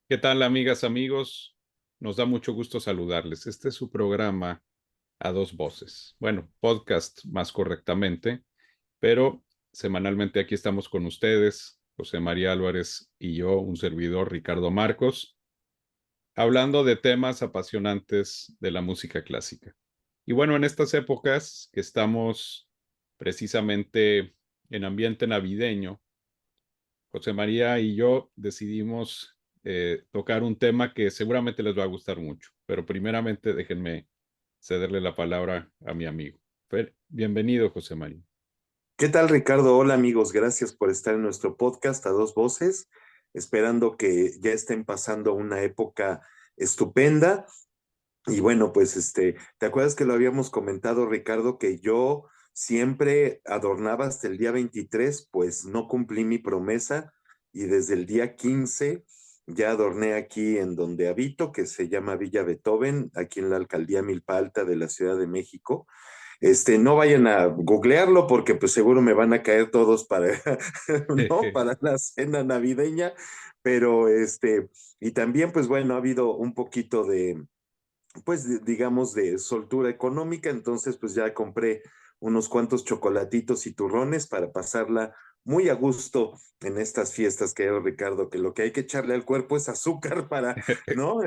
¿Qué tal, amigas, amigos? Nos da mucho gusto saludarles. Este es su programa A Dos Voces. Bueno, podcast más correctamente, pero semanalmente aquí estamos con ustedes, José María Álvarez y yo, un servidor, Ricardo Marcos, hablando de temas apasionantes de la música clásica. Y bueno, en estas épocas que estamos precisamente en ambiente navideño, José María y yo decidimos tocar un tema que seguramente les va a gustar mucho, pero primeramente déjenme cederle la palabra a mi amigo. Bienvenido, José María. ¿Qué tal, Ricardo? Hola, amigos. Gracias por estar en nuestro podcast a dos voces, esperando que ya estén pasando una época estupenda. Y bueno, pues ¿te acuerdas que lo habíamos comentado, Ricardo, que yo siempre adornaba hasta el día 23? Pues no cumplí mi promesa y desde el día 15 ya adorné aquí en donde habito, que se llama Villa Beethoven, aquí en la alcaldía Milpa Alta de la Ciudad de México. No vayan a googlearlo porque pues seguro me van a caer todos para, ¿no? Para la cena navideña, pero y también pues bueno, ha habido un poquito de, pues digamos, de soltura económica, entonces pues ya compré unos cuantos chocolatitos y turrones para pasarla muy a gusto en estas fiestas, que Ricardo, que lo que hay que echarle al cuerpo es azúcar para, ¿no?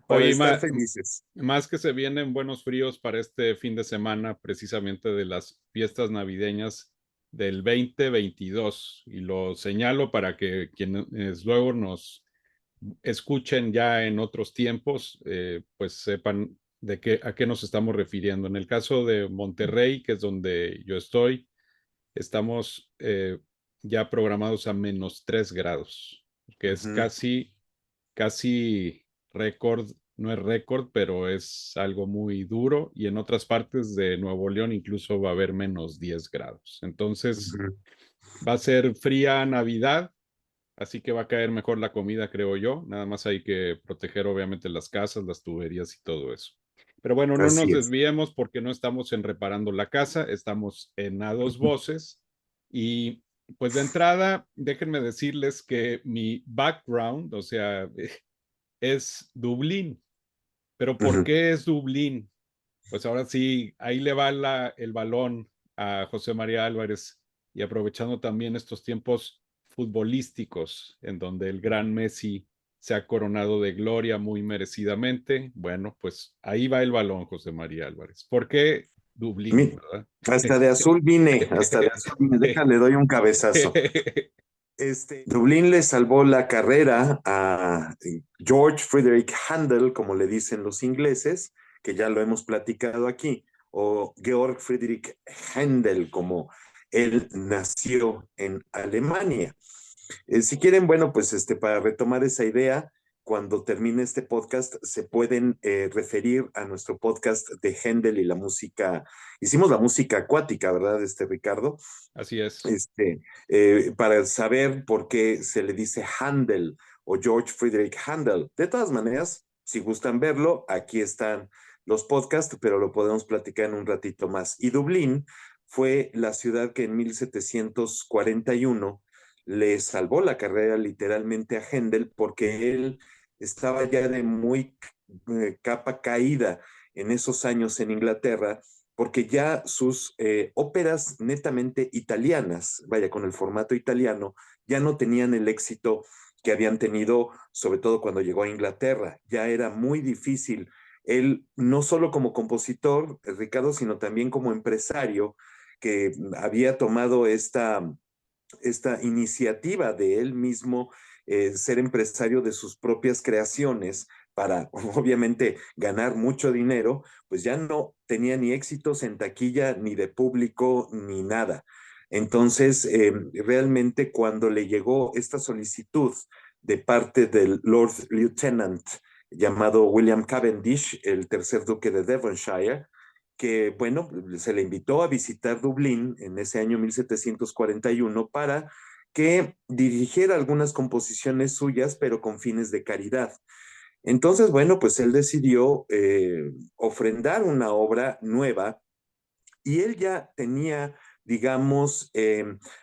Para Oye, estar felices. más que se vienen buenos fríos para este fin de semana, precisamente de las fiestas navideñas del 2022, y lo señalo para que quienes luego nos escuchen ya en otros tiempos, pues sepan a qué nos estamos refiriendo. En el caso de Monterrey, que es donde yo estoy, estamos ya programados a -3 grados, que es Ujú. casi récord. No es récord, pero es algo muy duro, y en otras partes de Nuevo León incluso va a haber -10 grados. Entonces Ujú. va a ser fría Navidad, así que va a caer mejor la comida, creo yo. Nada más hay que proteger obviamente las casas, las tuberías y todo eso. Pero bueno, no nos Así es. desviemos porque no estamos en reparando la casa, estamos en A Dos Voces. Y pues de entrada, déjenme decirles que mi background, o sea, es Dublín. Pero ¿por Ujú. qué es Dublín? Pues ahora sí, ahí le va el balón a José María Álvarez, y aprovechando también estos tiempos futbolísticos en donde el gran Messi se ha coronado de gloria muy merecidamente. Bueno, pues ahí va el balón, José María Álvarez. ¿Por qué Dublín, Mi- verdad? Hasta de azul vine, hasta de azul vine. Déjale, doy un cabezazo. Dublín le salvó la carrera a George Frederick Handel, como le dicen los ingleses, que ya lo hemos platicado aquí, o Georg Friedrich Händel, como él nació en Alemania. Si quieren, bueno, pues para retomar esa idea, cuando termine este podcast, se pueden referir a nuestro podcast de Händel y la música. Hicimos la música acuática, ¿verdad, Ricardo? Así es. Para saber por qué se le dice Handel o George Friedrich Handel. De todas maneras, si gustan verlo, aquí están los podcasts, pero lo podemos platicar en un ratito más. Y Dublín fue la ciudad que en 1741 le salvó la carrera literalmente a Händel porque él estaba ya de muy capa caída en esos años en Inglaterra, porque ya sus óperas netamente italianas, vaya, con el formato italiano, ya no tenían el éxito que habían tenido, sobre todo cuando llegó a Inglaterra. Ya era muy difícil. Él, no solo como compositor, Ricardo, sino también como empresario, que había tomado esta iniciativa de él mismo, ser empresario de sus propias creaciones para obviamente ganar mucho dinero, pues ya no tenía ni éxitos en taquilla, ni de público, ni nada. Entonces, realmente cuando le llegó esta solicitud de parte del Lord Lieutenant llamado William Cavendish, el tercer duque de Devonshire, que, bueno, se le invitó a visitar Dublín en ese año 1741 para que dirigiera algunas composiciones suyas, pero con fines de caridad. Entonces, bueno, pues él decidió ofrendar una obra nueva y él ya tenía, digamos,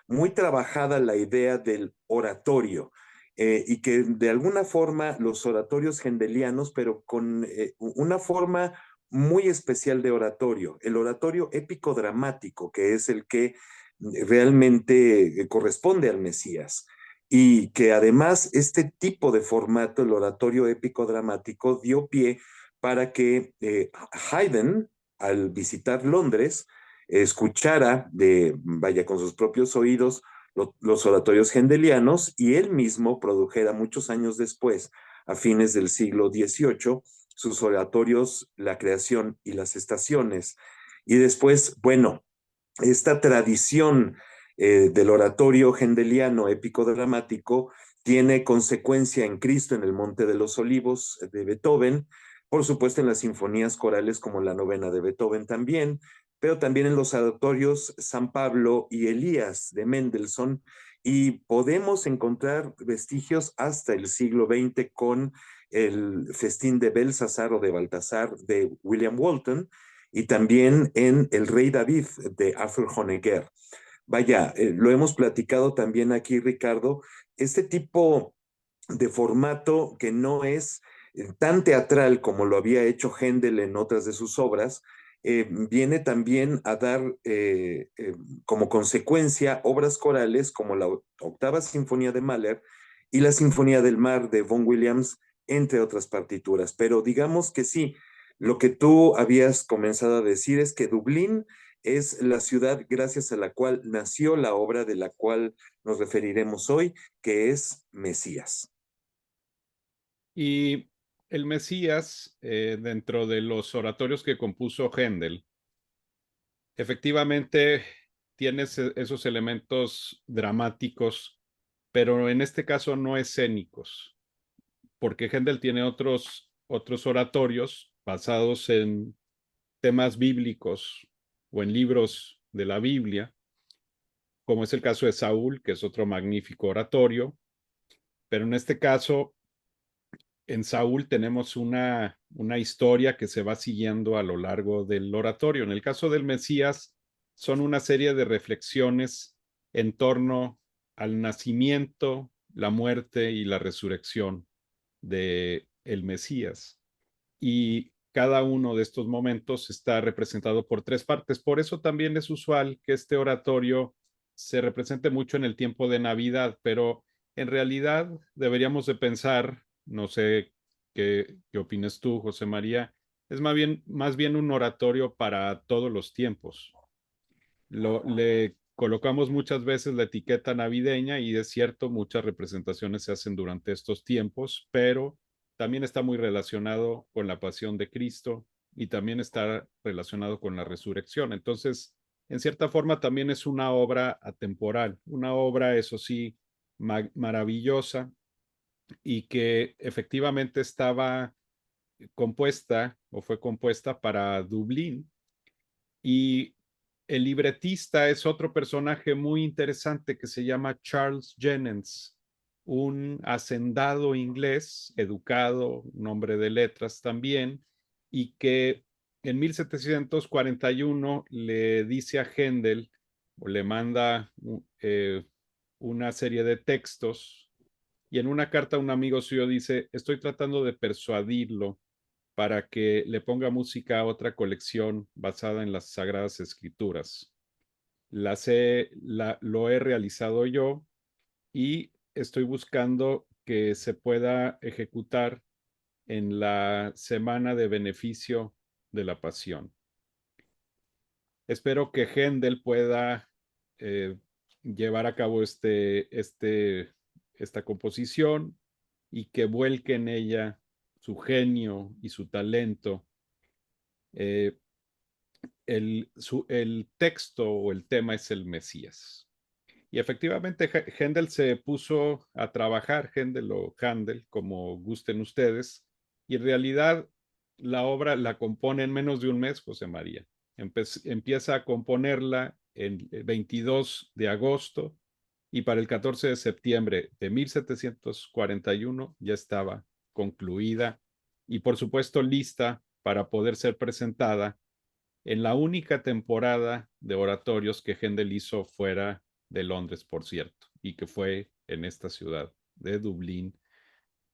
muy trabajada la idea del oratorio. y que de alguna forma los oratorios hendelianos, pero con una forma muy especial de oratorio, el oratorio épico dramático, que es el que realmente corresponde al Mesías. Y que además este tipo de formato, el oratorio épico dramático, dio pie para que Haydn, al visitar Londres, escuchara vaya, con sus propios oídos los oratorios hendelianos y él mismo produjera muchos años después, a fines del siglo XVIII, sus oratorios La creación y las estaciones. Y después, bueno, esta tradición del oratorio hendeliano épico dramático tiene consecuencia en Cristo en el Monte de los Olivos de Beethoven, por supuesto en las sinfonías corales como la novena de Beethoven también, pero también en los oratorios San Pablo y Elías de Mendelssohn, y podemos encontrar vestigios hasta el siglo XX con el festín de Belsasar o de Baltasar de William Walton, y también en El Rey David de Arthur Honegger. Vaya, lo hemos platicado también aquí, Ricardo, este tipo de formato que no es tan teatral como lo había hecho Händel en otras de sus obras, viene también a dar como consecuencia obras corales como la octava sinfonía de Mahler y la Sinfonía del Mar de Vaughan Williams, entre otras partituras. Pero digamos que sí, lo que tú habías comenzado a decir es que Dublín es la ciudad gracias a la cual nació la obra de la cual nos referiremos hoy, que es Mesías. Y el Mesías, dentro de los oratorios que compuso Händel, efectivamente tiene esos elementos dramáticos, pero en este caso no escénicos, porque Händel tiene otros oratorios basados en temas bíblicos o en libros de la Biblia, como es el caso de Saúl, que es otro magnífico oratorio, pero en este caso, en Saúl tenemos una historia que se va siguiendo a lo largo del oratorio. En el caso del Mesías, son una serie de reflexiones en torno al nacimiento, la muerte y la resurrección de el Mesías. Y cada uno de estos momentos está representado por tres partes. Por eso también es usual que este oratorio se represente mucho en el tiempo de Navidad, pero en realidad deberíamos de pensar, no sé qué opinas tú, José María, es más bien un oratorio para todos los tiempos. Le colocamos muchas veces la etiqueta navideña y es cierto, muchas representaciones se hacen durante estos tiempos, pero también está muy relacionado con la pasión de Cristo y también está relacionado con la resurrección. Entonces, en cierta forma, también es una obra atemporal, una obra, eso sí, maravillosa y que efectivamente estaba compuesta o fue compuesta para Dublín, y el libretista es otro personaje muy interesante que se llama Charles Jennens, un hacendado inglés, educado, un hombre de letras también, y que en 1741 le dice a Händel o le manda una serie de textos, y en una carta a un amigo suyo dice, estoy tratando de persuadirlo para que le ponga música a otra colección basada en las Sagradas Escrituras. Lo he realizado yo y estoy buscando que se pueda ejecutar en la semana de beneficio de la Pasión. Espero que Händel pueda eh, llevar a cabo esta composición y que vuelque en ella su genio y su talento. Eh, el texto o el tema es el Mesías. Y efectivamente Händel se puso a trabajar, Händel o Handel, como gusten ustedes, y en realidad la obra la compone en menos de un mes, José María. Empieza a componerla el 22 de agosto y para el 14 de septiembre de 1741 ya estaba concluida y por supuesto lista para poder ser presentada en la única temporada de oratorios que Händel hizo fuera de Londres, por cierto, y que fue en esta ciudad de Dublín,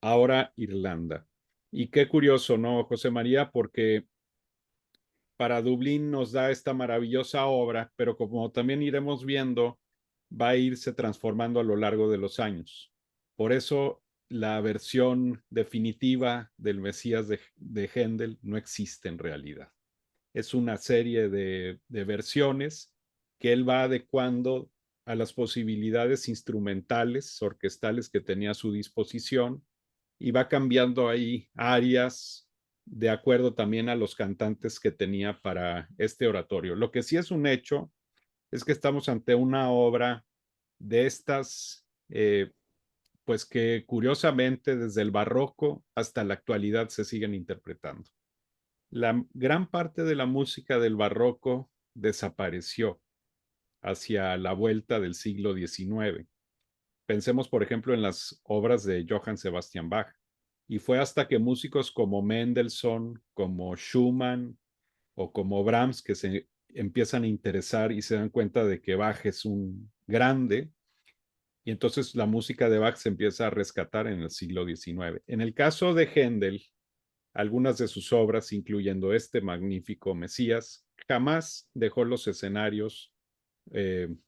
ahora Irlanda. Y qué curioso, ¿no, José María? Porque para Dublín nos da esta maravillosa obra, pero como también iremos viendo, va a irse transformando a lo largo de los años. Por eso la versión definitiva del Mesías de Händel no existe en realidad. Es una serie de versiones que él va adecuando a las posibilidades instrumentales, orquestales que tenía a su disposición y va cambiando ahí áreas de acuerdo también a los cantantes que tenía para este oratorio. Lo que sí es un hecho es que estamos ante una obra de estas, pues que curiosamente desde el barroco hasta la actualidad se siguen interpretando. La gran parte de la música del barroco desapareció hacia la vuelta del siglo XIX. Pensemos, por ejemplo, en las obras de Johann Sebastian Bach. Y fue hasta que músicos como Mendelssohn, como Schumann o como Brahms, que se empiezan a interesar y se dan cuenta de que Bach es un grande, y entonces la música de Bach se empieza a rescatar en el siglo XIX. En el caso de Händel, algunas de sus obras, incluyendo este magnífico Mesías, jamás dejó los escenarios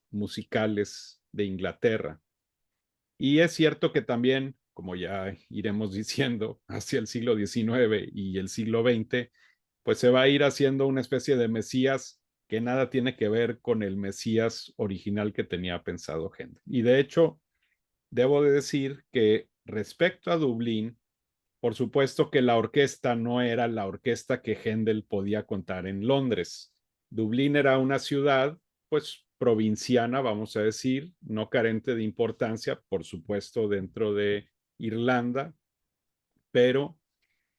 musicales de Inglaterra. Y es cierto que también, como ya iremos diciendo, hacia el siglo XIX y el siglo XX, pues se va a ir haciendo una especie de Mesías que nada tiene que ver con el Mesías original que tenía pensado Händel. Y de hecho, debo de decir que respecto a Dublín, por supuesto que la orquesta no era la orquesta que Händel podía contar en Londres. Dublín era una ciudad, pues, provinciana, vamos a decir, no carente de importancia, por supuesto, dentro de Irlanda, pero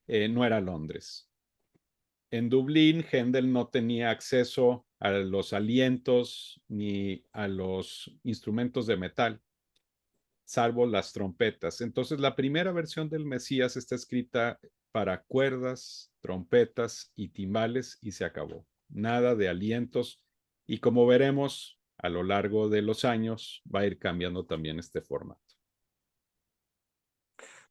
no era Londres. En Dublín, Händel no tenía acceso a los alientos ni a los instrumentos de metal, salvo las trompetas. Entonces, la primera versión del Mesías está escrita para cuerdas, trompetas y timbales y se acabó. Nada de alientos. Y como veremos, a lo largo de los años va a ir cambiando también este formato.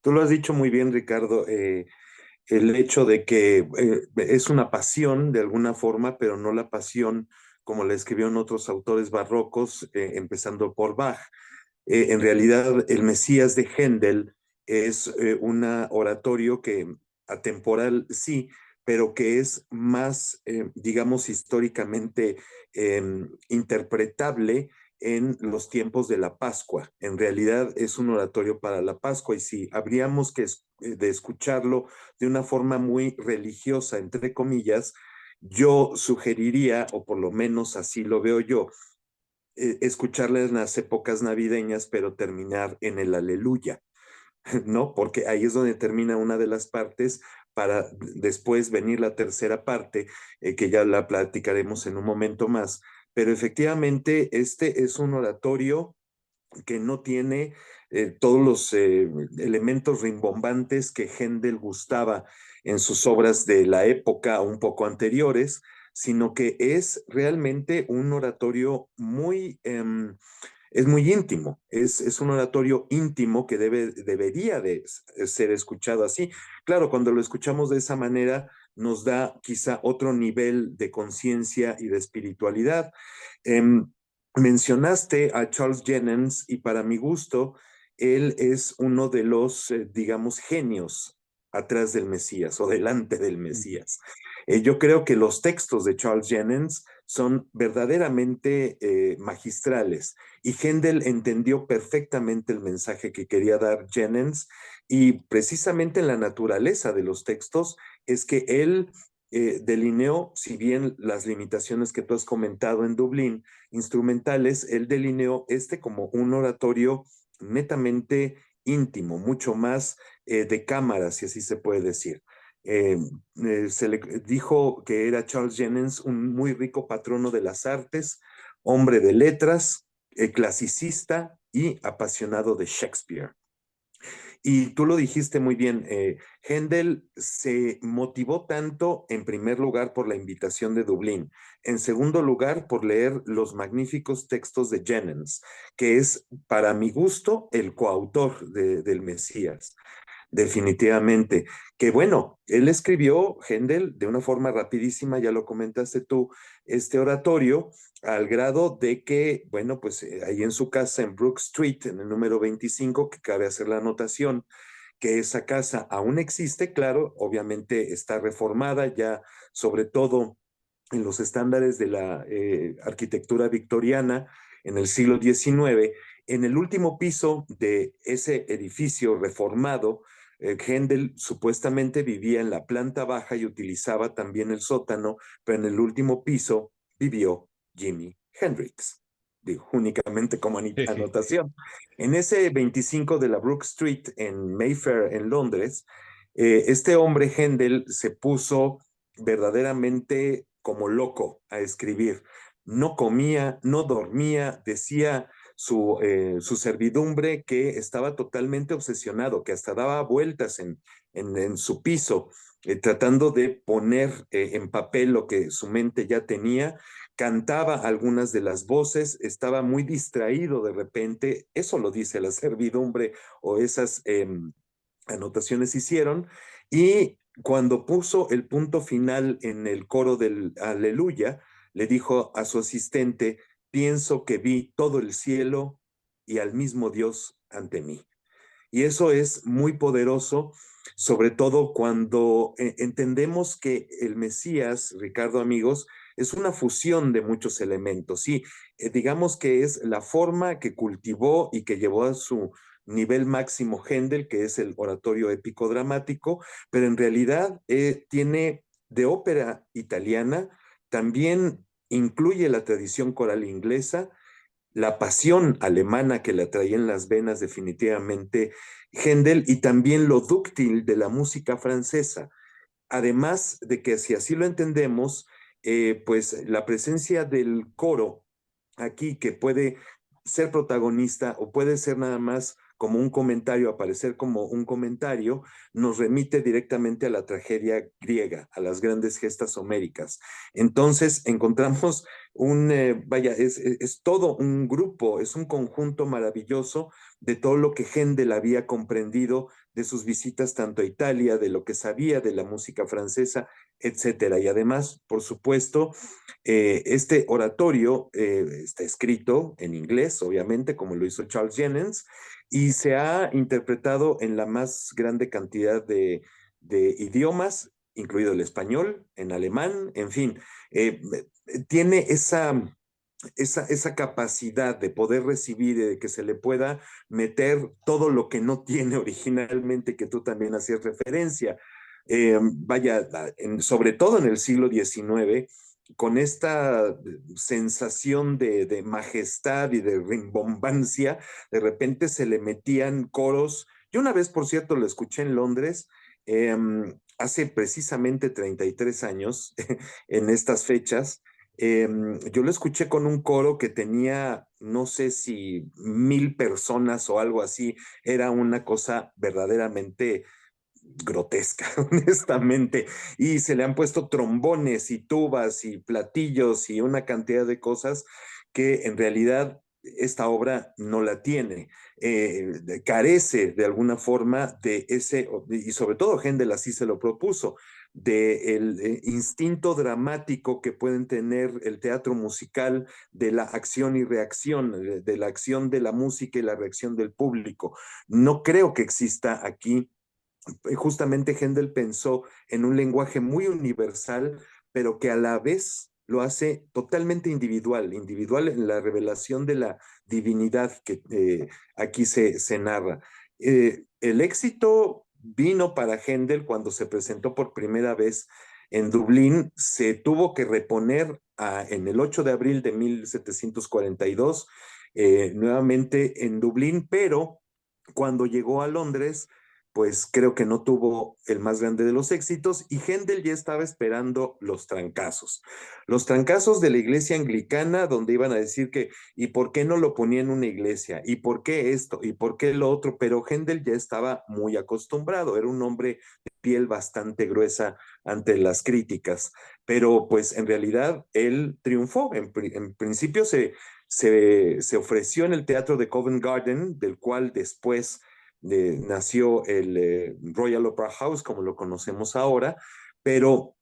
Tú lo has dicho muy bien, Ricardo. El hecho de que es una pasión de alguna forma, pero no la pasión como la escribieron otros autores barrocos, empezando por Bach. En realidad, el Mesías de Händel es un oratorio que atemporal, sí, pero que es más, digamos, históricamente interpretable en los tiempos de la Pascua. En realidad es un oratorio para la Pascua y si habríamos que de escucharlo de una forma muy religiosa, entre comillas, yo sugeriría, o por lo menos así lo veo yo, escucharla en las épocas navideñas, pero terminar en el aleluya, ¿no? Porque ahí es donde termina una de las partes para después venir la tercera parte, que ya la platicaremos en un momento más. Pero efectivamente, este es un oratorio que no tiene todos los elementos rimbombantes que Händel gustaba en sus obras de la época un poco anteriores, sino que es realmente un oratorio muy, es muy íntimo, es un oratorio íntimo que debería de ser escuchado así. Claro, cuando lo escuchamos de esa manera, nos da quizá otro nivel de conciencia y de espiritualidad. Mencionaste a Charles Jennens y para mi gusto, él es uno de los, digamos, genios atrás del Mesías o delante del Mesías. Yo creo que los textos de Charles Jennens son verdaderamente magistrales y Händel entendió perfectamente el mensaje que quería dar Jennens y precisamente en la naturaleza de los textos es que él delineó, si bien las limitaciones que tú has comentado en Dublín, instrumentales, él delineó este como un oratorio netamente íntimo, mucho más de cámara, si así se puede decir. Eh, se le dijo que era Charles Jennens un muy rico patrono de las artes, hombre de letras, clasicista y apasionado de Shakespeare. Y tú lo dijiste muy bien, Händel se motivó tanto, en primer lugar, por la invitación de Dublín, en segundo lugar, por leer los magníficos textos de Jennens, que es, para mi gusto, el coautor del Mesías. Definitivamente. Que bueno, él escribió, Händel, de una forma rapidísima, ya lo comentaste tú, este oratorio, al grado de que, bueno, pues ahí en su casa en Brook Street, en el número 25, que cabe hacer la anotación, que esa casa aún existe, claro, obviamente está reformada ya, sobre todo en los estándares de la arquitectura victoriana en el siglo XIX. En el último piso de ese edificio reformado, Händel supuestamente vivía en la planta baja y utilizaba también el sótano, pero en el último piso vivió Jimi Hendrix. Digo, únicamente como anotación. En ese 25 de la Brook Street en Mayfair, en Londres, este hombre Händel se puso verdaderamente como loco a escribir. No comía, no dormía, decía su servidumbre que estaba totalmente obsesionado, que hasta daba vueltas en su piso, tratando de poner en papel lo que su mente ya tenía. Cantaba algunas de las voces, estaba muy distraído de repente, eso lo dice la servidumbre o esas anotaciones hicieron, y cuando puso el punto final en el coro del Aleluya, le dijo a su asistente, pienso que vi todo el cielo y al mismo Dios ante mí. Y eso es muy poderoso, sobre todo cuando entendemos que el Mesías, Ricardo, amigos, es una fusión de muchos elementos. Sí, digamos que es la forma que cultivó y que llevó a su nivel máximo Händel, que es el oratorio épico dramático, pero en realidad tiene de ópera italiana, también incluye la tradición coral inglesa, la pasión alemana que la traía en las venas definitivamente Händel, y también lo dúctil de la música francesa. Además de que si así lo entendemos, pues la presencia del coro aquí que puede ser protagonista o puede ser nada más como un comentario, aparecer como un comentario, nos remite directamente a la tragedia griega, a las grandes gestas homéricas. Entonces encontramos vaya, es todo un grupo, es un conjunto maravilloso de todo lo que Händel había comprendido de sus visitas tanto a Italia, de lo que sabía de la música francesa, etcétera. Y además, por supuesto, este oratorio está escrito en inglés, obviamente, como lo hizo Charles Jennens, y se ha interpretado en la más grande cantidad de idiomas, incluido el español, en alemán, en fin, tiene esa capacidad de poder recibir, de que se le pueda meter todo lo que no tiene originalmente, que tú también hacías referencia. Vaya, sobre todo en el siglo XIX, con esta sensación de majestad y de rimbombancia, de repente se le metían coros. Yo una vez, por cierto, lo escuché en Londres, hace precisamente 33 años, en estas fechas. Yo lo escuché con un coro que tenía, no sé si 1,000 personas o algo así. Era una cosa verdaderamente grotesca, honestamente. Y se le han puesto trombones y tubas y platillos y una cantidad de cosas que en realidad esta obra no la tiene. Carece de alguna forma de ese, y sobre todo Händel así se lo propuso, del instinto dramático que pueden tener el teatro musical, de la acción y reacción, de la acción de la música y la reacción del público. No creo que exista aquí. Justamente Händel pensó en un lenguaje muy universal, pero que a la vez lo hace totalmente individual, individual en la revelación de la divinidad que aquí se narra. El éxito vino para Händel cuando se presentó por primera vez en Dublín. Se tuvo que reponer en el 8 de abril de 1742, nuevamente en Dublín, pero cuando llegó a Londres, pues creo que no tuvo el más grande de los éxitos y Händel ya estaba esperando los trancazos de la iglesia anglicana donde iban a decir que, ¿y por qué no lo ponía en una iglesia? ¿Y por qué esto? ¿Y por qué lo otro? Pero Händel ya estaba muy acostumbrado, era un hombre de piel bastante gruesa ante las críticas, pero pues en realidad él triunfó, en principio se ofreció en el teatro de Covent Garden, del cual después nació el Royal Opera House, como lo conocemos ahora, pero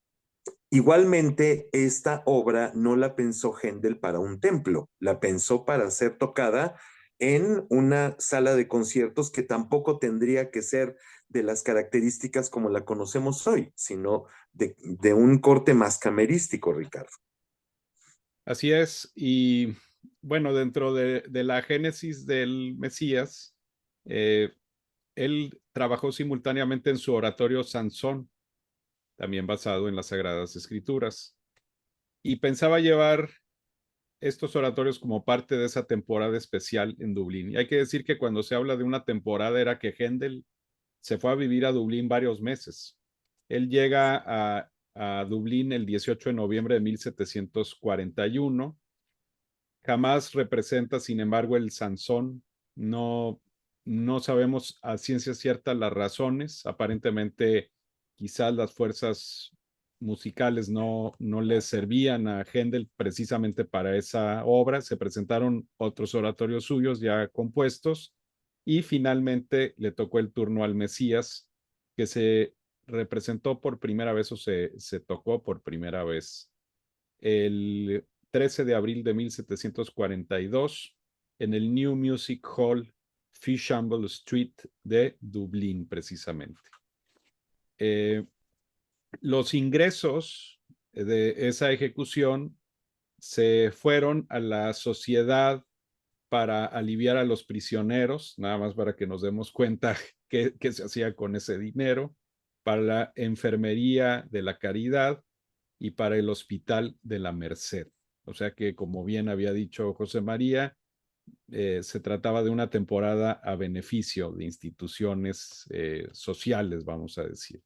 igualmente esta obra no la pensó Händel para un templo, la pensó para ser tocada en una sala de conciertos que tampoco tendría que ser de las características como la conocemos hoy, sino de un corte más camerístico, Ricardo. Así es, y bueno, dentro de la génesis del Mesías, eh, él trabajó simultáneamente en su oratorio Sansón, también basado en las Sagradas Escrituras, y pensaba llevar estos oratorios como parte de esa temporada especial en Dublín. Y hay que decir que cuando se habla de una temporada era que Händel se fue a vivir a Dublín varios meses. Él llega a Dublín el 18 de noviembre de 1741. Jamás representa, sin embargo, el Sansón. No, no sabemos a ciencia cierta las razones. Aparentemente, quizás las fuerzas musicales no les servían a Händel precisamente para esa obra. Se presentaron otros oratorios suyos ya compuestos y finalmente le tocó el turno al Mesías, que se representó por primera vez o se tocó por primera vez el 13 de abril de 1742 en el New Music Hall Fishamble Street de Dublín, precisamente. Los ingresos de esa ejecución se fueron a la sociedad para aliviar a los prisioneros, nada más para que nos demos cuenta qué se hacía con ese dinero, para la enfermería de la caridad y para el Hospital de la Merced. O sea que, como bien había dicho José María, se trataba de una temporada a beneficio de instituciones sociales, vamos a decir.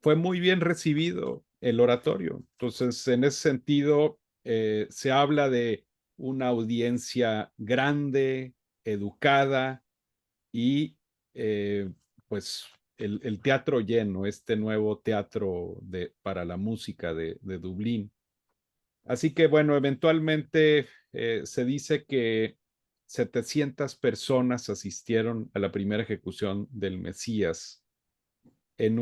Fue muy bien recibido el oratorio. Entonces, en ese sentido, se habla de una audiencia grande, educada y pues el teatro lleno, este nuevo teatro para la música de Dublín. Así que bueno, eventualmente se dice que 700 personas asistieron a la primera ejecución del Mesías en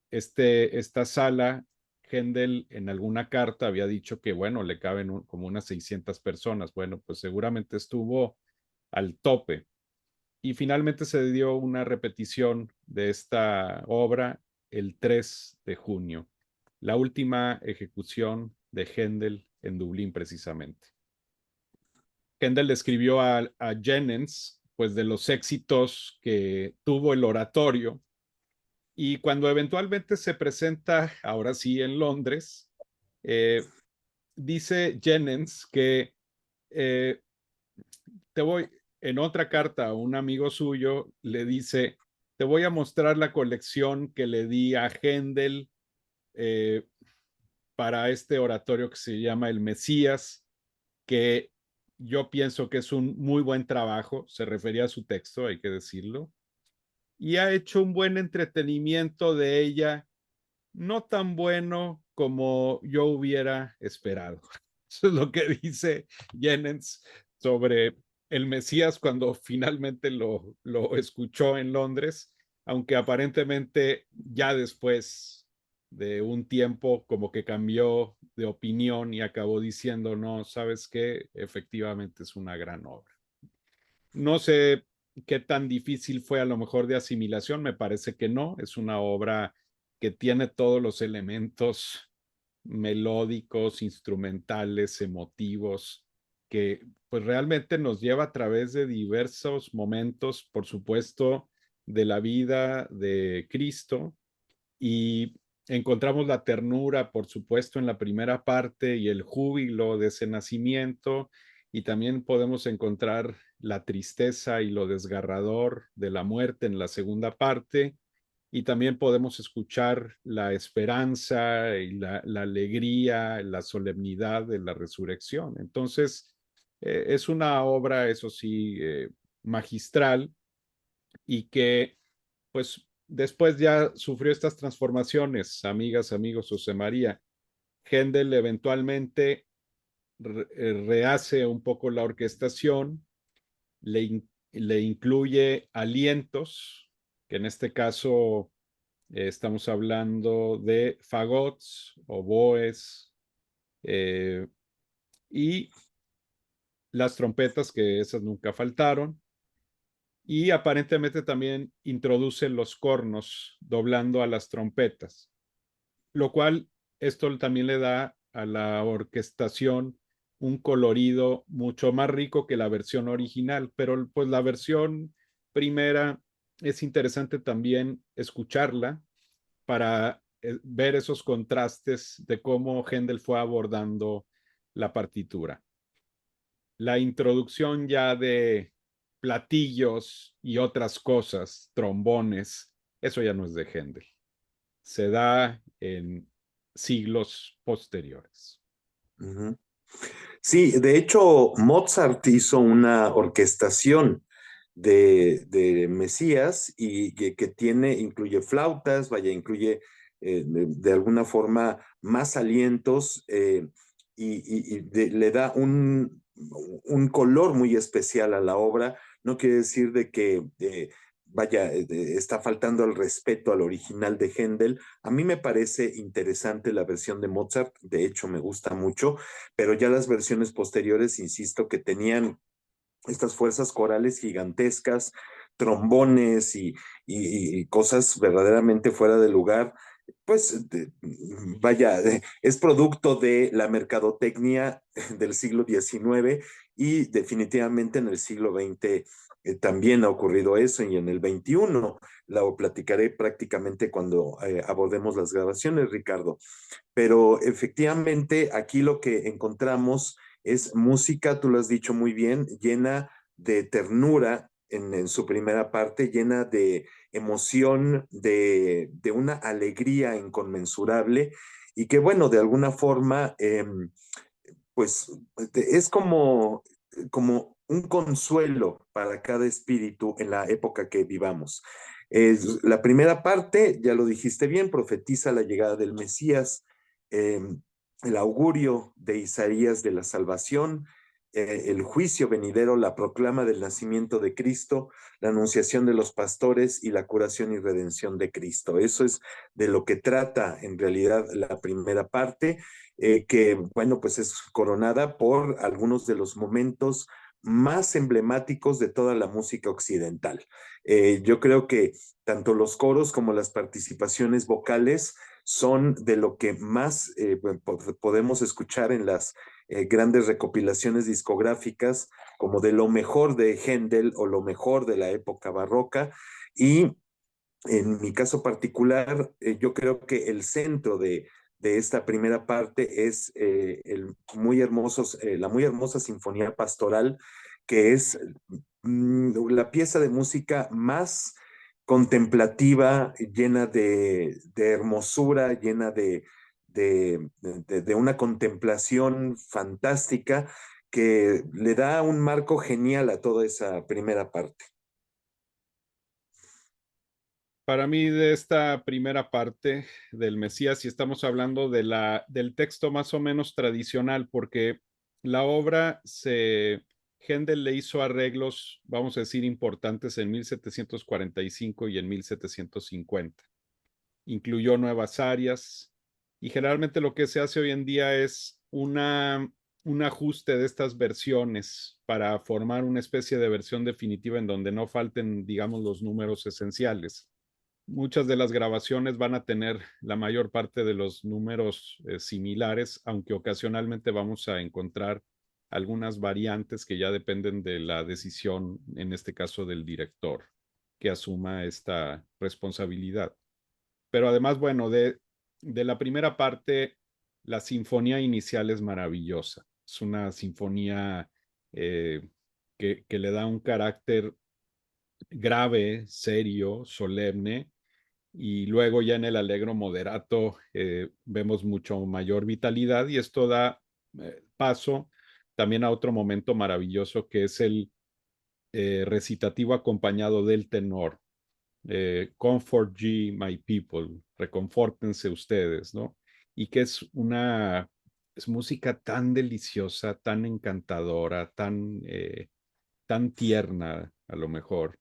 esta sala. Händel en alguna carta había dicho que, bueno, le caben como unas 600 personas. Bueno, pues seguramente estuvo al tope. Y finalmente se dio una repetición de esta obra el 3 de junio, la última ejecución de Händel en Dublín precisamente. Händel escribió a Jennens pues de los éxitos que tuvo el oratorio y cuando eventualmente se presenta, ahora sí en Londres, dice Jennens que eh, te voy, en otra carta a un amigo suyo, le dice, te voy a mostrar la colección que le di a Händel eh, para este oratorio que se llama El Mesías, que yo pienso que es un muy buen trabajo, se refería a su texto, hay que decirlo, y ha hecho un buen entretenimiento de ella, no tan bueno como yo hubiera esperado. Eso es lo que dice Jennens sobre el Mesías cuando finalmente lo escuchó en Londres, aunque aparentemente ya después de un tiempo como que cambió de opinión y acabó diciendo, no, ¿sabes qué? Efectivamente es una gran obra. No sé qué tan difícil fue a lo mejor de asimilación, me parece que no, es una obra que tiene todos los elementos melódicos, instrumentales, emotivos, que pues realmente nos lleva a través de diversos momentos, por supuesto, de la vida de Cristo y encontramos la ternura, por supuesto, en la primera parte y el júbilo de ese nacimiento y también podemos encontrar la tristeza y lo desgarrador de la muerte en la segunda parte, y también podemos escuchar la esperanza y la alegría, la solemnidad de la resurrección. Entonces, es una obra, eso sí, magistral, y que pues después ya sufrió estas transformaciones, amigas, amigos, José María. Händel eventualmente rehace un poco la orquestación, le incluye alientos, que en este caso estamos hablando de fagots, oboes, y las trompetas, que esas nunca faltaron, y aparentemente también introduce los cornos doblando a las trompetas, lo cual esto también le da a la orquestación un colorido mucho más rico que la versión original, pero pues la versión primera es interesante también escucharla para ver esos contrastes de cómo Händel fue abordando la partitura. La introducción ya de platillos y otras cosas, trombones, eso ya no es de Händel. Se da en siglos posteriores. Uh-huh. Sí, de hecho, Mozart hizo una orquestación de Mesías y que tiene, incluye flautas, vaya, incluye de alguna forma más alientos le da un color muy especial a la obra. No quiere decir de que, vaya, está faltando el respeto al original de Händel. A mí me parece interesante la versión de Mozart, de hecho me gusta mucho, pero ya las versiones posteriores, insisto, que tenían estas fuerzas corales gigantescas, trombones y cosas verdaderamente fuera de lugar, pues vaya, es producto de la mercadotecnia del siglo XIX y definitivamente en el siglo XX también ha ocurrido eso y en el XXI. Lo platicaré prácticamente cuando abordemos las grabaciones, Ricardo. Pero efectivamente aquí lo que encontramos es música, tú lo has dicho muy bien, llena de ternura en su primera parte, llena de emoción, de una alegría inconmensurable y que bueno, de alguna forma, pues es como un consuelo para cada espíritu en la época que vivamos. La primera parte, ya lo dijiste bien, profetiza la llegada del Mesías, eh, el augurio de Isaías de la salvación, el juicio venidero, la proclama del nacimiento de Cristo, la anunciación de los pastores y la curación y redención de Cristo. Eso es de lo que trata en realidad la primera parte, que bueno, pues es coronada por algunos de los momentos más emblemáticos de toda la música occidental. Yo creo que tanto los coros como las participaciones vocales son de lo que más podemos escuchar en las grandes recopilaciones discográficas, como de lo mejor de Händel o lo mejor de la época barroca. Y en mi caso particular, yo creo que el centro de esta primera parte es la muy hermosa Sinfonía Pastoral, que es la pieza de música más contemplativa, llena de hermosura, llena de una contemplación fantástica que le da un marco genial a toda esa primera parte. Para mí, de esta primera parte del Mesías, si estamos hablando del texto más o menos tradicional, porque la obra Händel le hizo arreglos, vamos a decir, importantes en 1745 y en 1750. Incluyó nuevas áreas, y generalmente lo que se hace hoy en día es un ajuste de estas versiones para formar una especie de versión definitiva en donde no falten, digamos, los números esenciales. Muchas de las grabaciones van a tener la mayor parte de los números similares, aunque ocasionalmente vamos a encontrar algunas variantes que ya dependen de la decisión, en este caso del director, que asuma esta responsabilidad. Pero además, bueno, de la primera parte, la sinfonía inicial es maravillosa. Es una sinfonía eh, que le da un carácter grave, serio, solemne, y luego ya en el Allegro moderato vemos mucho mayor vitalidad y esto da paso también a otro momento maravilloso que es el recitativo acompañado del tenor. Comfort ye my people, reconfórtense ustedes, ¿no? Y que es música tan deliciosa, tan encantadora, tan tierna a lo mejor.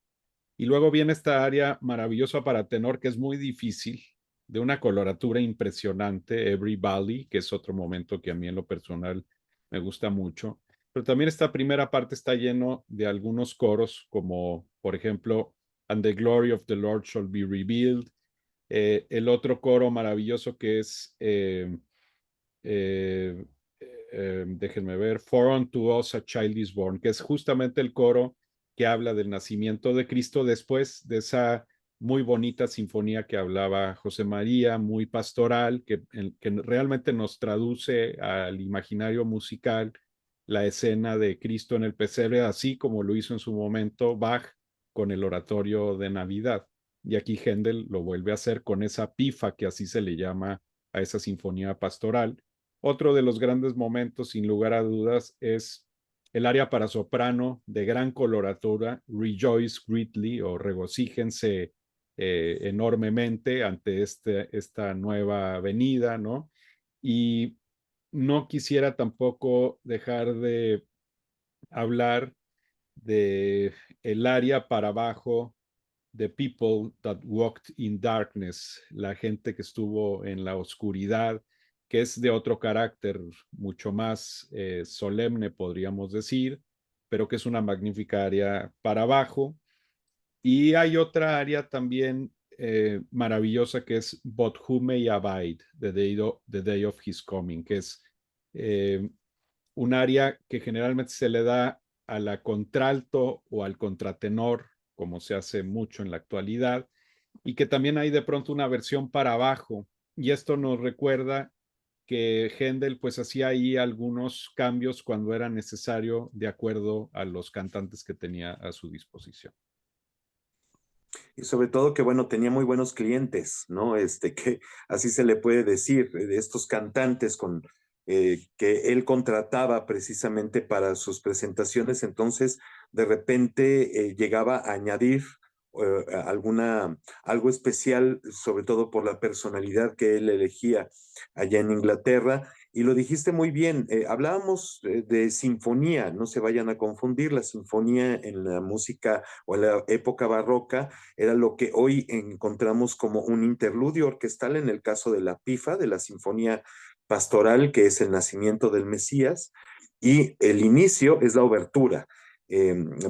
Y luego viene esta área maravillosa para tenor que es muy difícil, de una coloratura impresionante, Every Valley, que es otro momento que a mí en lo personal me gusta mucho. Pero también esta primera parte está lleno de algunos coros, como por ejemplo, And the glory of the Lord shall be revealed. El otro coro maravilloso que es eh, déjenme ver, For unto us a child is born, que es justamente el coro que habla del nacimiento de Cristo después de esa muy bonita sinfonía que hablaba José María, muy pastoral, que realmente nos traduce al imaginario musical la escena de Cristo en el pesebre, así como lo hizo en su momento Bach con el oratorio de Navidad. Y aquí Händel lo vuelve a hacer con esa pifa, que así se le llama a esa sinfonía pastoral. Otro de los grandes momentos, sin lugar a dudas, es el área para soprano de gran coloratura, Rejoice Greatly o regocíjense enormemente ante esta nueva venida, ¿no? Y no quisiera tampoco dejar de hablar de el área para abajo, The People That Walked in Darkness, la gente que estuvo en la oscuridad, que es de otro carácter, mucho más solemne, podríamos decir, pero que es una magnífica área para abajo. Y hay otra área también maravillosa que es But Who May Abide, the day of His Coming, que es eh, un área que generalmente se le da a la contralto o al contratenor, como se hace mucho en la actualidad, y que también hay de pronto una versión para abajo. Y esto nos recuerda que Händel pues hacía ahí algunos cambios cuando era necesario de acuerdo a los cantantes que tenía a su disposición. Y sobre todo que, bueno, tenía muy buenos clientes, ¿no? Que así se le puede decir, de estos cantantes que él contrataba precisamente para sus presentaciones, entonces de repente llegaba a añadir algo especial, sobre todo por la personalidad que él elegía allá en Inglaterra. Y lo dijiste muy bien, hablábamos de sinfonía, no se vayan a confundir, la sinfonía en la música o en la época barroca era lo que hoy encontramos como un interludio orquestal en el caso de la Pifa, de la Sinfonía Pastoral, que es el nacimiento del Mesías, y el inicio es la obertura.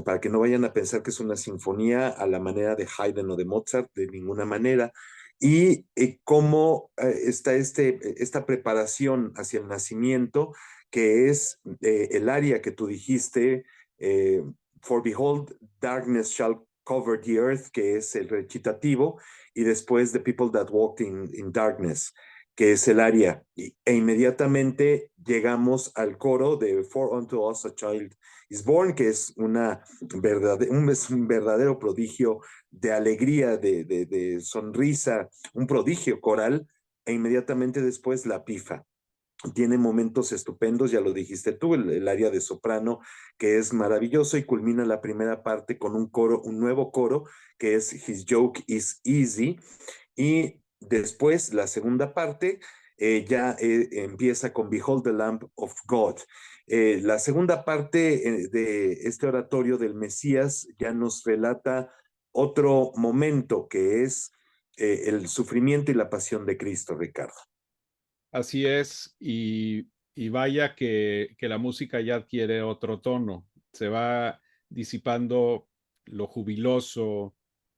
Para que no vayan a pensar que es una sinfonía a la manera de Haydn o de Mozart, de ninguna manera. Y cómo está esta preparación hacia el nacimiento, que es el área que tú dijiste, For behold, darkness shall cover the earth, que es el recitativo, y después The People That Walked in Darkness, que es el aria. E inmediatamente llegamos al coro de For Unto Us a Child is Born, que es es un verdadero prodigio de alegría, de sonrisa, un prodigio coral, e inmediatamente después la pifa. Tiene momentos estupendos, ya lo dijiste tú, el área de soprano, que es maravilloso y culmina la primera parte con un coro, un nuevo coro, que es His Joke is Easy. Y después la segunda parte ya empieza con Behold the Lamb of God. La segunda parte de este oratorio del Mesías ya nos relata otro momento que es el sufrimiento y la pasión de Cristo, Ricardo. Así es, y vaya que la música ya adquiere otro tono, se va disipando lo jubiloso,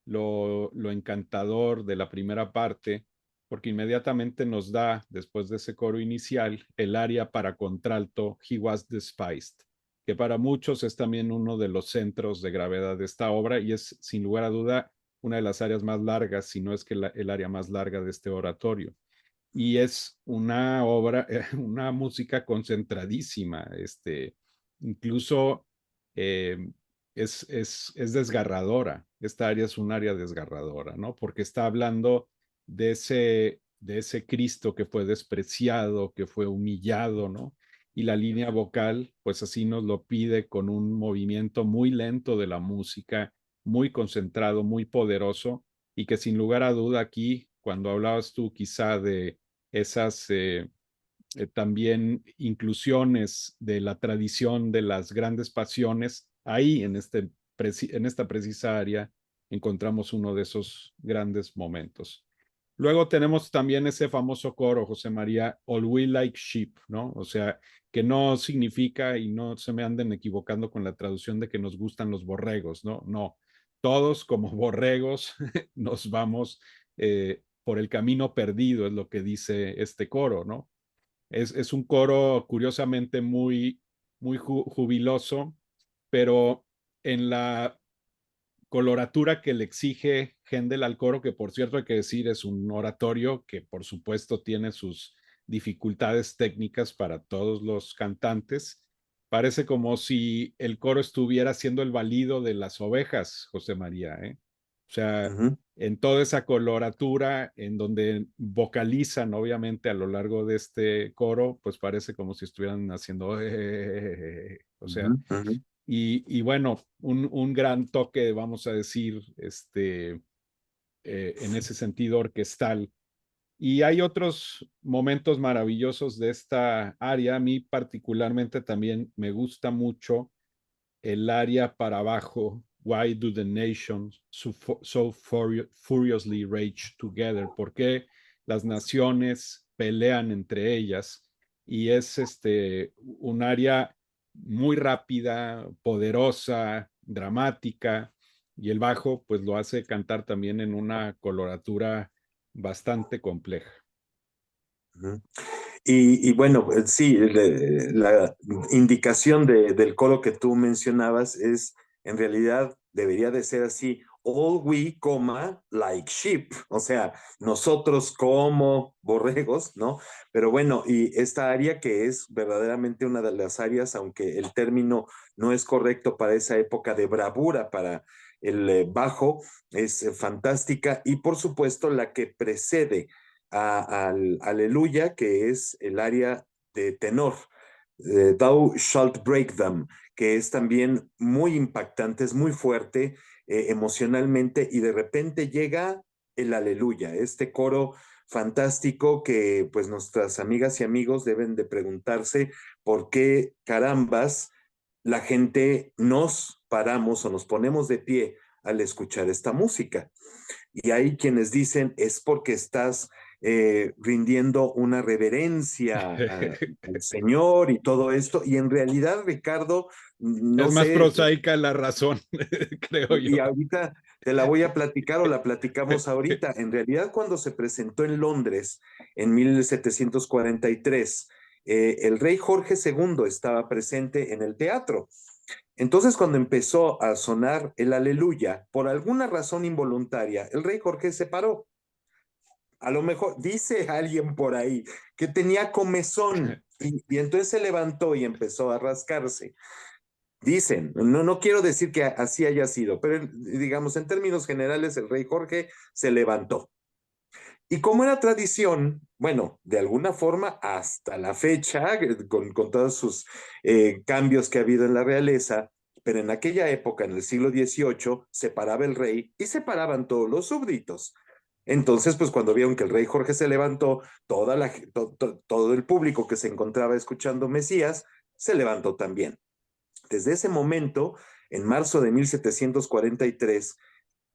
lo encantador de la primera parte, porque inmediatamente nos da, después de ese coro inicial, el aria para contralto, He Was Despised, que para muchos es también uno de los centros de gravedad de esta obra y es, sin lugar a duda, una de las áreas más largas, si no es que el área más larga de este oratorio y es una obra, una música concentradísima. Incluso es desgarradora. Esta área es un área desgarradora, ¿no? Porque está hablando de ese Cristo que fue despreciado, que fue humillado, ¿no? Y la línea vocal, pues así nos lo pide con un movimiento muy lento de la música, muy concentrado, muy poderoso, y que sin lugar a duda aquí, cuando hablabas tú quizá de esas también inclusiones de la tradición de las grandes pasiones, ahí en esta precisa área encontramos uno de esos grandes momentos. Luego tenemos también ese famoso coro, José María, All We Like Sheep, ¿no? O sea, que no significa, y no se me anden equivocando con la traducción de que nos gustan los borregos, ¿no? No, todos como borregos nos vamos por el camino perdido, es lo que dice este coro, ¿no? Es un coro curiosamente muy jubiloso, pero en la coloratura que le exige Händel al coro, que por cierto hay que decir es un oratorio que por supuesto tiene sus dificultades técnicas para todos los cantantes. Parece como si el coro estuviera haciendo el balido de las ovejas, José María, ¿eh? O sea, en toda esa coloratura en donde vocalizan obviamente a lo largo de este coro, pues parece como si estuvieran haciendo, o sea, y bueno, un gran toque, vamos a decir, en ese sentido orquestal. Y hay otros momentos maravillosos de esta área. A mí particularmente también me gusta mucho el área para abajo, Why do the nations so furiously rage together? ¿Por qué las naciones pelean entre ellas? Y es un área muy rápida, poderosa, dramática, y el bajo pues lo hace cantar también en una coloratura bastante compleja. Y bueno, sí, la indicación del coro que tú mencionabas es, en realidad, debería de ser así, all we, like sheep, o sea, nosotros como borregos, ¿no? Pero bueno, y esta área que es verdaderamente una de las áreas, aunque el término no es correcto para esa época de bravura para el bajo, es fantástica y por supuesto la que precede al Aleluya, que es el área de tenor. Thou shalt break them, que es también muy impactante, es muy fuerte emocionalmente y de repente llega el Aleluya, este coro fantástico que pues nuestras amigas y amigos deben de preguntarse por qué carambas la gente nos paramos o nos ponemos de pie al escuchar esta música. Y hay quienes dicen es porque estás rindiendo una reverencia al Señor y todo esto. Y en realidad, Ricardo, no Es más sé, prosaica la razón, creo y yo. ahorita te la voy a platicar o la platicamos ahorita. En realidad, cuando se presentó en Londres en 1743, el rey Jorge II estaba presente en el teatro. Entonces, cuando empezó a sonar el aleluya, por alguna razón involuntaria, el rey Jorge se paró. A lo mejor dice alguien por ahí que tenía comezón y entonces se levantó y empezó a rascarse. Dicen, no quiero decir que así haya sido, pero digamos, en términos generales, el rey Jorge se levantó. Y como era tradición, bueno, de alguna forma hasta la fecha, con todos sus cambios que ha habido en la realeza, pero en aquella época, en el siglo XVIII, se paraba el rey y se paraban todos los súbditos. Entonces, pues cuando vieron que el rey Jorge se levantó, todo el público que se encontraba escuchando Mesías se levantó también. Desde ese momento, en marzo de 1743,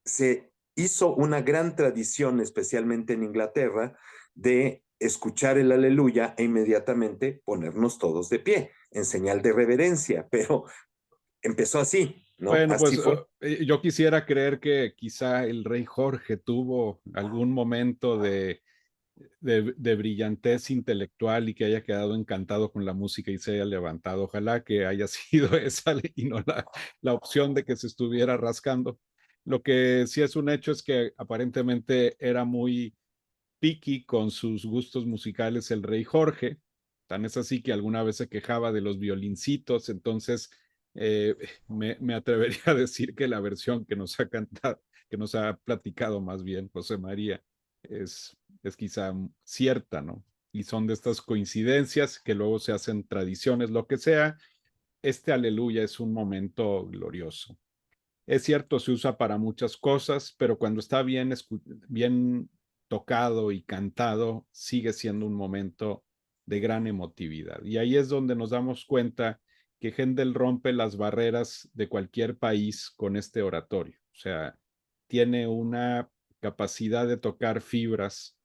se hizo una gran tradición, especialmente en Inglaterra, de escuchar el aleluya e inmediatamente ponernos todos de pie en señal de reverencia, pero empezó así, ¿no? Bueno, Así pues fue. yo quisiera creer que quizá el rey Jorge tuvo algún momento de brillantez intelectual y que haya quedado encantado con la música y se haya levantado. Ojalá que haya sido esa y no la opción de que se estuviera rascando. Lo que sí es un hecho es que aparentemente era muy picky con sus gustos musicales el rey Jorge. Tan es así que alguna vez se quejaba de los violincitos, entonces eh, me atrevería a decir que la versión que nos ha cantado, que nos ha platicado más bien José María, es quizá cierta, ¿no? Y son de estas coincidencias que luego se hacen tradiciones, lo que sea. Este aleluya es un momento glorioso. Es cierto, se usa para muchas cosas, pero cuando está bien tocado y cantado, sigue siendo un momento de gran emotividad. Y ahí es donde nos damos cuenta que Händel rompe las barreras de cualquier país con este oratorio. O sea, tiene una capacidad de tocar fibras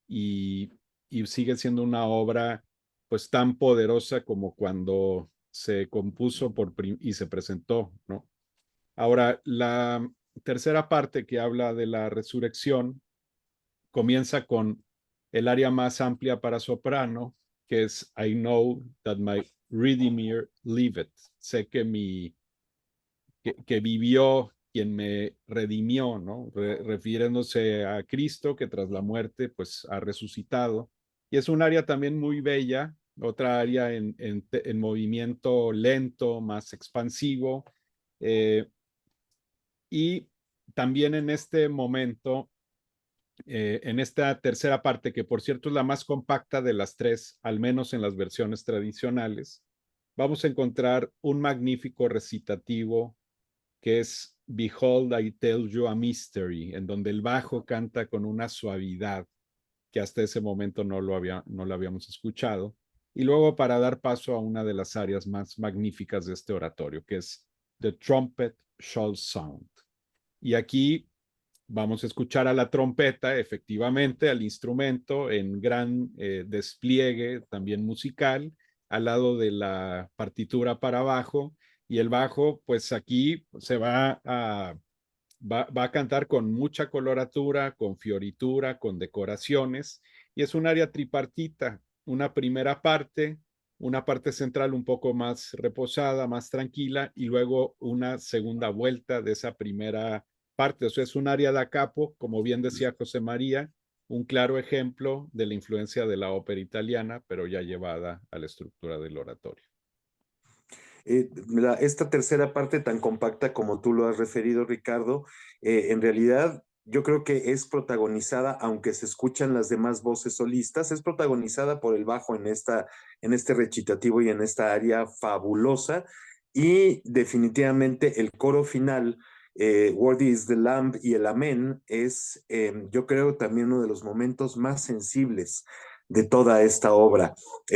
y, y sigue siendo una obra pues tan poderosa como cuando se compuso y se presentó, ¿no? Ahora, la tercera parte que habla de la resurrección comienza con el área más amplia para soprano, que es I know that my Redeemer liveth. Sé que vivió quien me redimió, ¿no? Refiriéndose a Cristo que tras la muerte pues ha resucitado. Y es un área también muy bella, otra área en movimiento lento, más expansivo. Eh, y también en este momento, en esta tercera parte, que por cierto es la más compacta de las tres, al menos en las versiones tradicionales, vamos a encontrar un magnífico recitativo que es Behold, I Tell You a Mystery, en donde el bajo canta con una suavidad que hasta ese momento no lo habíamos escuchado. Y luego para dar paso a una de las áreas más magníficas de este oratorio, que es The Trumpet Shall Sound. Y aquí vamos a escuchar a la trompeta, efectivamente, al instrumento en gran despliegue también musical, al lado de la partitura para bajo. Y el bajo, pues aquí se va a cantar con mucha coloratura, con fioritura, con decoraciones. Y es un área tripartita, una parte central un poco más reposada, más tranquila, y luego una segunda vuelta de esa primera parte. O sea, es un área da capo, como bien decía José María, un claro ejemplo de la influencia de la ópera italiana, pero ya llevada a la estructura del oratorio. Esta tercera parte tan compacta como tú lo has referido, Ricardo, en realidad yo creo que es protagonizada, aunque se escuchan las demás voces solistas, es protagonizada por el bajo en este recitativo y en esta área fabulosa. Y definitivamente el coro final, Worthy is the Lamb y el Amén, es yo creo también uno de los momentos más sensibles de toda esta obra,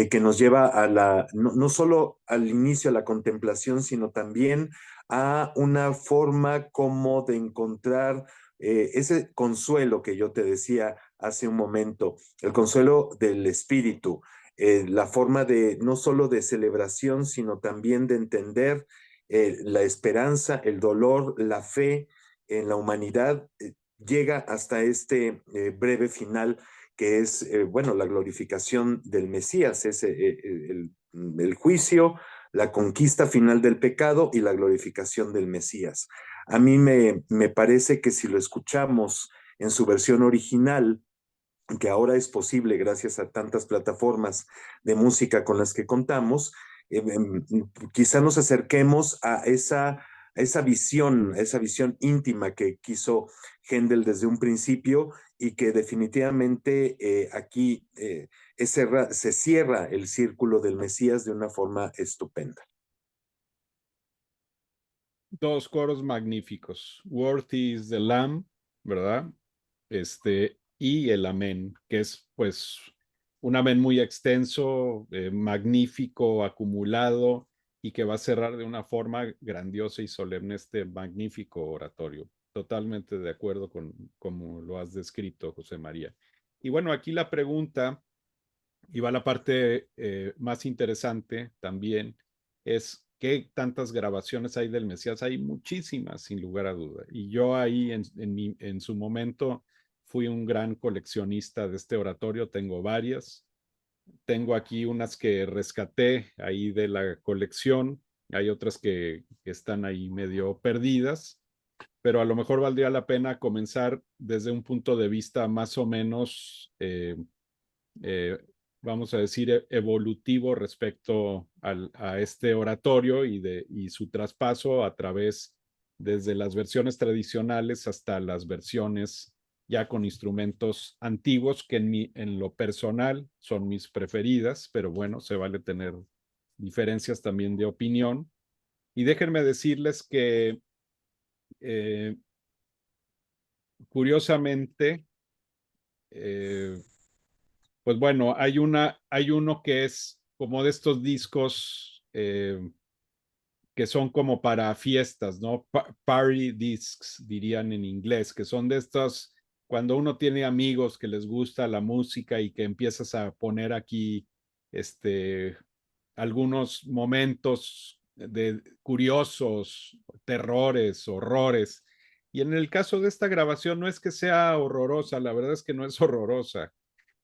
que nos lleva a no solo al inicio, a la contemplación, sino también a una forma como de encontrar ese consuelo que yo te decía hace un momento, el consuelo del espíritu, la forma de no solo de celebración, sino también de entender la esperanza, el dolor, la fe en la humanidad, llega hasta este breve final que es, bueno, la glorificación del Mesías, es el juicio, la conquista final del pecado y la glorificación del Mesías. A mí me parece que si lo escuchamos en su versión original, que ahora es posible gracias a tantas plataformas de música con las que contamos, quizá nos acerquemos a esa visión íntima que quiso Händel desde un principio y que definitivamente aquí se cierra el círculo del Mesías de una forma estupenda. Dos coros magníficos. Worthy is the Lamb, ¿verdad? Y el Amén, que es pues un amén muy extenso, magnífico, acumulado, y que va a cerrar de una forma grandiosa y solemne este magnífico oratorio. Totalmente de acuerdo con como lo has descrito, José María. Y bueno, aquí la pregunta, y va la parte más interesante también, es qué tantas grabaciones hay del Mesías. Hay muchísimas, sin lugar a duda. Y yo ahí en su momento fui un gran coleccionista de este oratorio, tengo varias. Tengo aquí unas que rescaté ahí de la colección, hay otras que están ahí medio perdidas, pero a lo mejor valdría la pena comenzar desde un punto de vista más o menos eh, vamos a decir, evolutivo respecto a este oratorio y su traspaso a través desde las versiones tradicionales hasta las versiones ya con instrumentos antiguos que en lo personal son mis preferidas, pero bueno, se vale tener diferencias también de opinión. Y déjenme decirles que eh, curiosamente, pues bueno, hay uno que es como de estos discos que son como para fiestas, ¿no? Party discs, dirían en inglés, que son de estos, cuando uno tiene amigos que les gusta la música y que empiezas a poner aquí algunos momentos de curiosos, terrores, horrores. Y en el caso de esta grabación no es que sea horrorosa, la verdad es que no es horrorosa.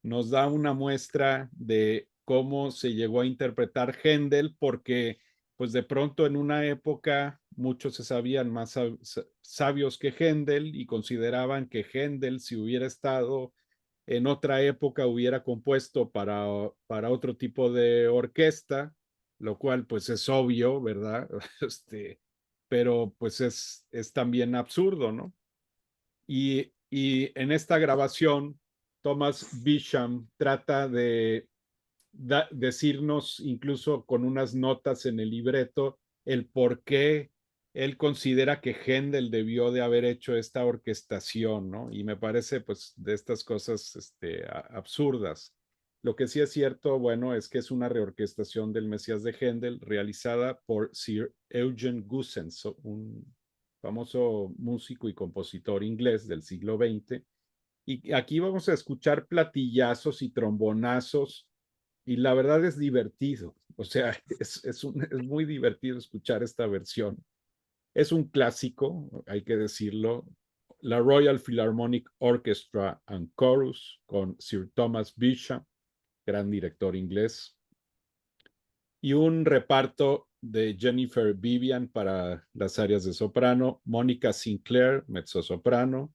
Nos da una muestra de cómo se llegó a interpretar Händel, porque pues de pronto en una época muchos se sabían más sabios que Händel y consideraban que Händel, si hubiera estado en otra época, hubiera compuesto para otro tipo de orquesta, lo cual pues es obvio, ¿verdad? Pero pues es también absurdo, ¿no? Y en esta grabación, Thomas Bisham trata de decirnos, incluso con unas notas en el libreto, el por qué él considera que Händel debió de haber hecho esta orquestación, ¿no? Y me parece, pues, de estas cosas absurdas. Lo que sí es cierto, bueno, es que es una reorquestación del Mesías de Händel realizada por Sir Eugen Gussens, un famoso músico y compositor inglés del siglo XX. Y aquí vamos a escuchar platillazos y trombonazos y la verdad es divertido. O sea, es muy divertido escuchar esta versión. Es un clásico, hay que decirlo. La Royal Philharmonic Orchestra and Chorus con Sir Thomas Bisham, gran director inglés, y un reparto de Jennifer Vivian para las áreas de soprano, Mónica Sinclair, mezzosoprano,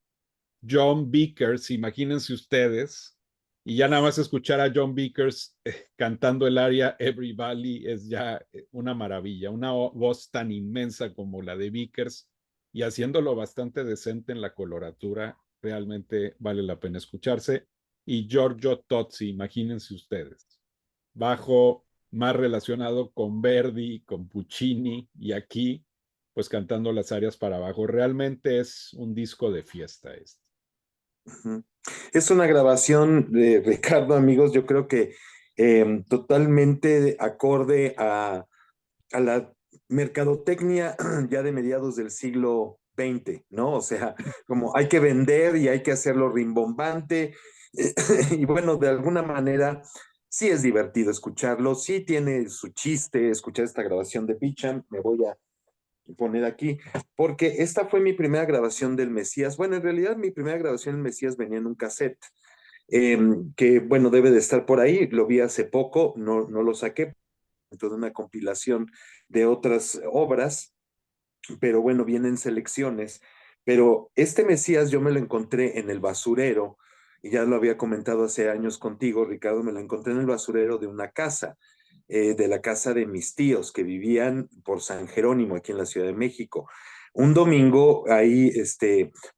John Vickers, imagínense ustedes, y ya nada más escuchar a John Vickers cantando el aria Every Valley es ya una maravilla, una voz tan inmensa como la de Vickers y haciéndolo bastante decente en la coloratura, realmente vale la pena escucharse. Y Giorgio Tozzi, imagínense ustedes, bajo más relacionado con Verdi, con Puccini y aquí pues cantando las áreas para abajo. Realmente es un disco de fiesta este. Es una grabación de Ricardo, amigos, yo creo que totalmente acorde a la mercadotecnia ya de mediados del siglo XX, ¿no? O sea, como hay que vender y hay que hacerlo rimbombante. Y bueno, de alguna manera sí es divertido escucharlo, sí tiene su chiste escuchar esta grabación de Bicham. Me voy a poner aquí, porque esta fue mi primera grabación del Mesías. Bueno, en realidad mi primera grabación del Mesías venía en un cassette, que bueno, debe de estar por ahí, lo vi hace poco, no lo saqué, toda una compilación de otras obras, pero bueno, vienen selecciones. Pero este Mesías yo me lo encontré en el basurero, y ya lo había comentado hace años contigo, Ricardo, me lo encontré en el basurero de una casa, de la casa de mis tíos que vivían por San Jerónimo, aquí en la Ciudad de México. Un domingo ahí,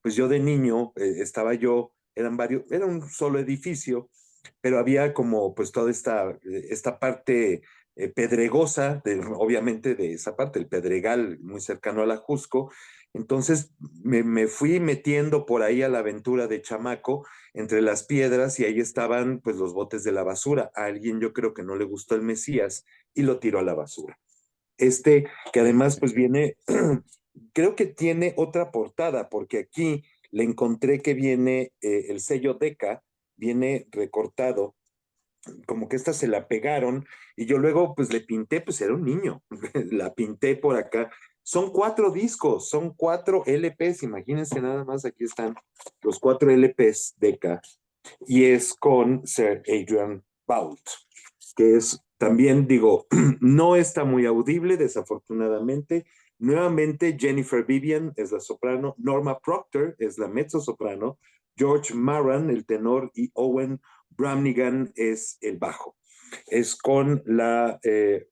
pues yo de niño estaba yo, eran varios, era un solo edificio, pero había como pues toda esta parte pedregosa, obviamente de esa parte, el Pedregal, muy cercano a la Jusco. Entonces me fui metiendo por ahí a la aventura de chamaco entre las piedras y ahí estaban pues los botes de la basura. A alguien yo creo que no le gustó el Mesías y lo tiró a la basura. Que además pues viene, creo que tiene otra portada porque aquí le encontré que viene el sello Decca, viene recortado, como que esta se la pegaron y yo luego pues le pinté, pues era un niño, la pinté por acá. Son 4 discos, son 4 LPs, imagínense nada más, aquí están los 4 LPs de Decca y es con Sir Adrian Boult, que es también, digo, no está muy audible, desafortunadamente. Nuevamente, Jennifer Vivian es la soprano, Norma Proctor es la mezzosoprano, George Marran, el tenor, y Owen Branigan es el bajo. Es con la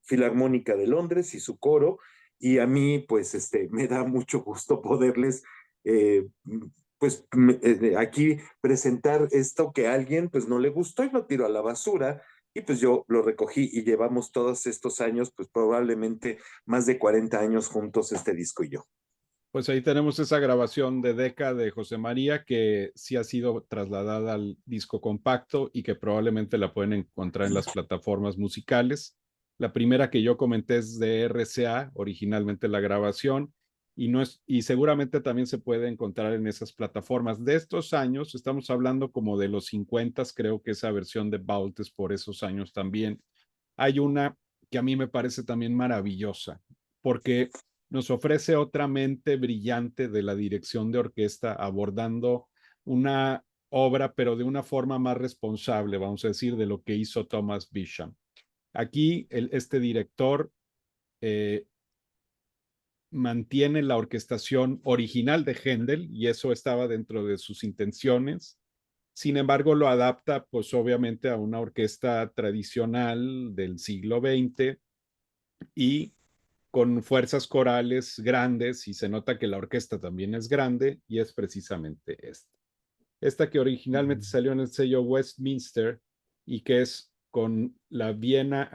Filarmónica de Londres y su coro, y a mí pues me da mucho gusto poderles eh, pues aquí presentar esto que a alguien pues no le gustó y lo tiró a la basura, y pues yo lo recogí y llevamos todos estos años, pues probablemente más de 40 años juntos este disco y yo. Pues ahí tenemos esa grabación de Decca de José María que sí ha sido trasladada al disco compacto y que probablemente la pueden encontrar en las plataformas musicales. La primera que yo comenté es de RCA, originalmente la grabación, y, no es, y seguramente también se puede encontrar en esas plataformas. De estos años, estamos hablando como de los 50, creo que esa versión de Vault es por esos años también. Hay una que a mí me parece también maravillosa, porque nos ofrece otra mente brillante de la dirección de orquesta abordando una obra, pero de una forma más responsable, vamos a decir, de lo que hizo Thomas Bisham. Aquí este director eh, mantiene la orquestación original de Händel y eso estaba dentro de sus intenciones. Sin embargo, lo adapta, pues obviamente, a una orquesta tradicional del siglo XX y con fuerzas corales grandes, y se nota que la orquesta también es grande, y es precisamente esta. Esta que originalmente salió en el sello Westminster y que es con la Vienna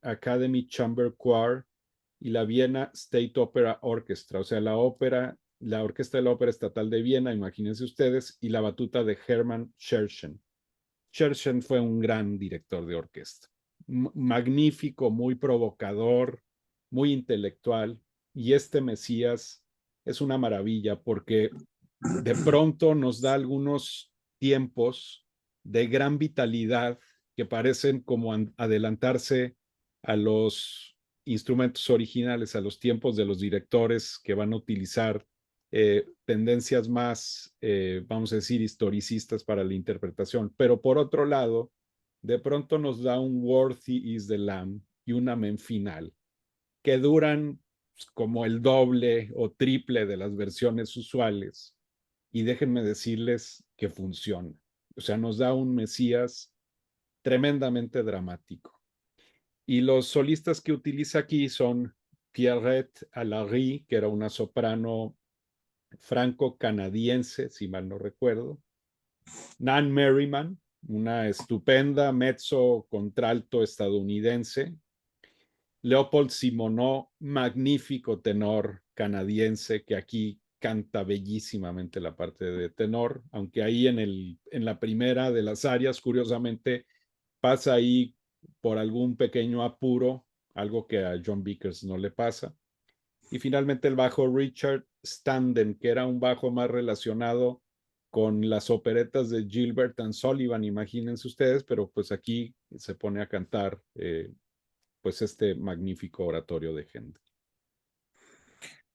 Academy Chamber Choir y la Vienna State Opera Orchestra, o sea, la Orquesta de la Ópera Estatal de Viena, imagínense ustedes, y la batuta de Hermann Scherchen. Scherchen fue un gran director de orquesta, magnífico, muy provocador, muy intelectual, y este Mesías es una maravilla porque de pronto nos da algunos tiempos de gran vitalidad que parecen como adelantarse a los instrumentos originales, a los tiempos de los directores que van a utilizar tendencias más, vamos a decir, historicistas para la interpretación. Pero por otro lado, de pronto nos da un Worthy is the Lamb y un Amén final que duran como el doble o triple de las versiones usuales. Y déjenme decirles que funciona. O sea, nos da un Mesías tremendamente dramático. Y los solistas que utiliza aquí son Pierrette Alarie, que era una soprano franco-canadiense, si mal no recuerdo, Nan Merriman, una estupenda mezzo contralto estadounidense, Leopold Simoneau, magnífico tenor canadiense que aquí canta bellísimamente la parte de tenor, aunque ahí en la primera de las áreas, curiosamente, pasa ahí por algún pequeño apuro, algo que a John Vickers no le pasa. Y finalmente el bajo Richard Standen, que era un bajo más relacionado con las operetas de Gilbert and Sullivan, imagínense ustedes, pero pues aquí se pone a cantar pues este magnífico oratorio de Händel.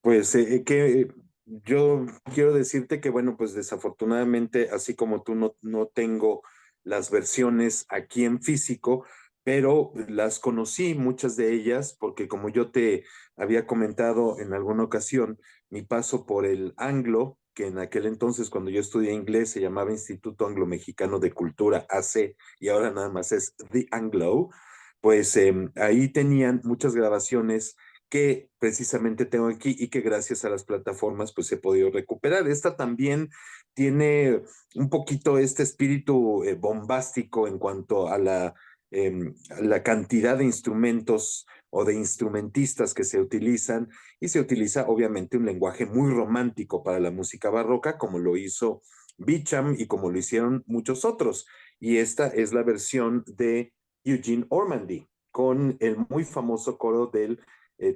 Pues que yo quiero decirte que, bueno, pues desafortunadamente, así como tú, no tengo las versiones aquí en físico, pero las conocí, muchas de ellas, porque como yo te había comentado en alguna ocasión, mi paso por el Anglo, que en aquel entonces, cuando yo estudié inglés, se llamaba Instituto Anglo-Mexicano de Cultura, AC, y ahora nada más es The Anglo, pues ahí tenían muchas grabaciones que precisamente tengo aquí y que gracias a las plataformas pues he podido recuperar. Esta también tiene un poquito este espíritu bombástico en cuanto a la cantidad de instrumentos o de instrumentistas que se utilizan, y se utiliza obviamente un lenguaje muy romántico para la música barroca, como lo hizo Beecham y como lo hicieron muchos otros. Y esta es la versión de Eugene Ormandy con el muy famoso coro del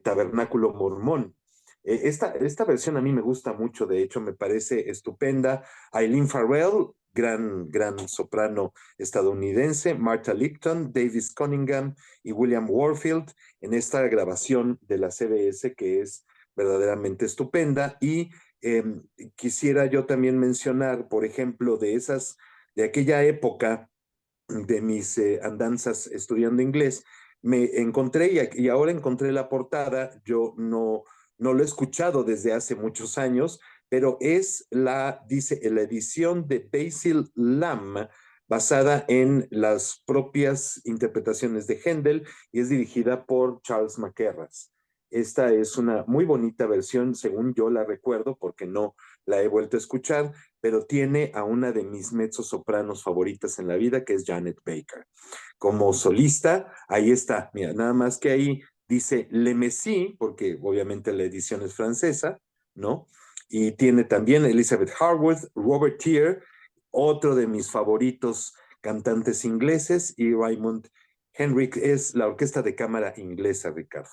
Tabernáculo Mormón. Esta versión a mí me gusta mucho, de hecho me parece estupenda. Eileen Farrell, gran soprano estadounidense, Martha Lipton, Davis Cunningham y William Warfield en esta grabación de la CBS que es verdaderamente estupenda. Y quisiera yo también mencionar, por ejemplo, de aquella época de mis andanzas estudiando inglés, me encontré y ahora encontré la portada. Yo no lo he escuchado desde hace muchos años, pero dice, la edición de Basil Lamb basada en las propias interpretaciones de Händel y es dirigida por Charles Mackerras. Esta es una muy bonita versión, según yo la recuerdo, porque no la he vuelto a escuchar, pero tiene a una de mis mezzosopranos favoritas en la vida, que es Janet Baker. Como solista, ahí está, mira, nada más que ahí dice Le Messie, porque obviamente la edición es francesa, ¿no? Y tiene también Elizabeth Harwood, Robert Tier, otro de mis favoritos cantantes ingleses, y Raymond Henrik es la orquesta de cámara inglesa, Ricardo.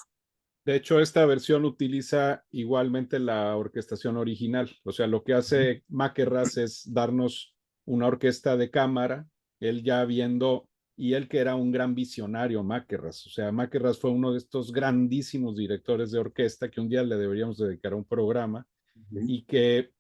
De hecho, esta versión utiliza igualmente la orquestación original. O sea, lo que hace Mackerras es darnos una orquesta de cámara, él ya viendo, y él que era un gran visionario, Mackerras. O sea, Mackerras fue uno de estos grandísimos directores de orquesta que un día le deberíamos dedicar a un programa y que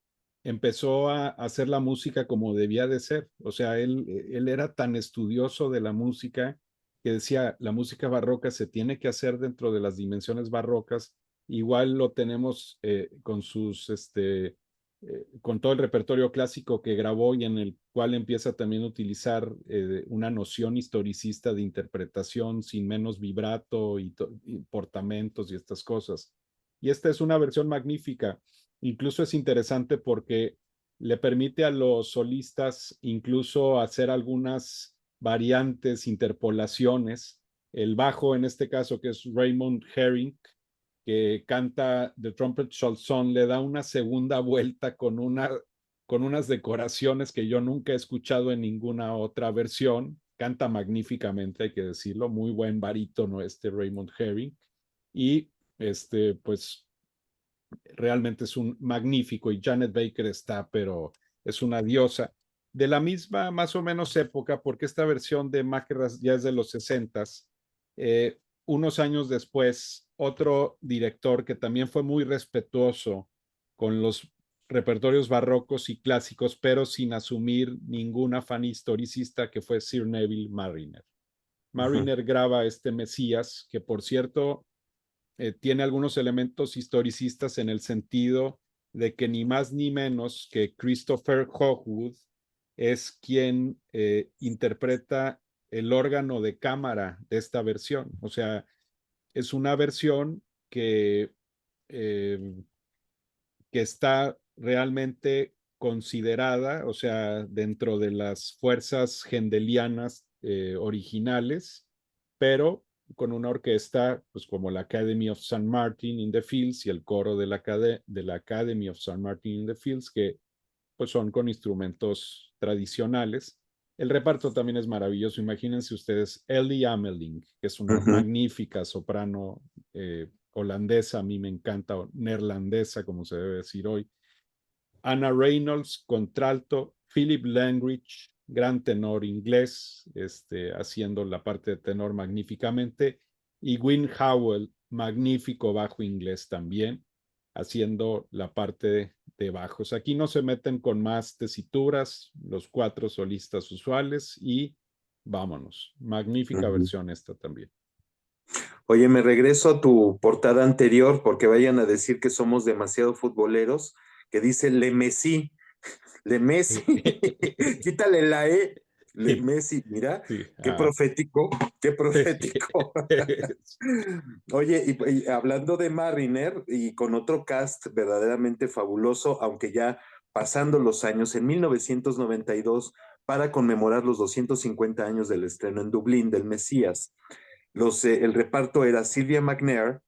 empezó a hacer la música como debía de ser. O sea, él era tan estudioso de la música que decía, la música barroca se tiene que hacer dentro de las dimensiones barrocas. Igual lo tenemos con con todo el repertorio clásico que grabó y en el cual empieza también a utilizar una noción historicista de interpretación sin menos vibrato y portamentos y estas cosas. Y esta es una versión magnífica. Incluso es interesante porque le permite a los solistas incluso hacer algunas variantes, interpolaciones. El bajo, en este caso, que es Raymond Herring, que canta The Trumpet Shall Song, le da una segunda vuelta con unas decoraciones que yo nunca he escuchado en ninguna otra versión. Canta magníficamente, hay que decirlo, muy buen barítono este Raymond Herring. Y pues realmente es un magnífico y Janet Baker está, pero es una diosa. De la misma más o menos época, porque esta versión de Mackerras ya es de los 60s, unos años después, otro director que también fue muy respetuoso con los repertorios barrocos y clásicos, pero sin asumir ningún afán historicista, que fue Sir Neville Marriner. Marriner graba este Mesías, que por cierto tiene algunos elementos historicistas en el sentido de que ni más ni menos que Christopher Hogwood es quien interpreta el órgano de cámara de esta versión. O sea, es una versión eh, que está realmente considerada, o sea, dentro de las fuerzas gendelianas originales, pero con una orquesta, pues como la Academy of St. Martin in the Fields y el coro de la Academy of St. Martin in the Fields, que pues son con instrumentos tradicionales. El reparto también es maravilloso. Imagínense ustedes Ellie Ameling, que es una magnífica soprano holandesa, a mí me encanta, o neerlandesa, como se debe decir hoy. Anna Reynolds, contralto. Philip Langridge, gran tenor inglés, haciendo la parte de tenor magníficamente. Y Wynne Howell, magnífico bajo inglés también, haciendo la parte de bajos. Aquí no se meten con más tesituras, los 4 solistas usuales y vámonos. Magnífica versión esta también. Oye, me regreso a tu portada anterior porque vayan a decir que somos demasiado futboleros, que dice Le Messi, Le Messi, quítale la E, Le Messi, mira, Sí, qué profético, qué profético. Oye, y hablando de Mariner y con otro cast verdaderamente fabuloso, aunque ya pasando los años, en 1992, para conmemorar los 250 años del estreno en Dublín del Mesías, el reparto era Sylvia McNair,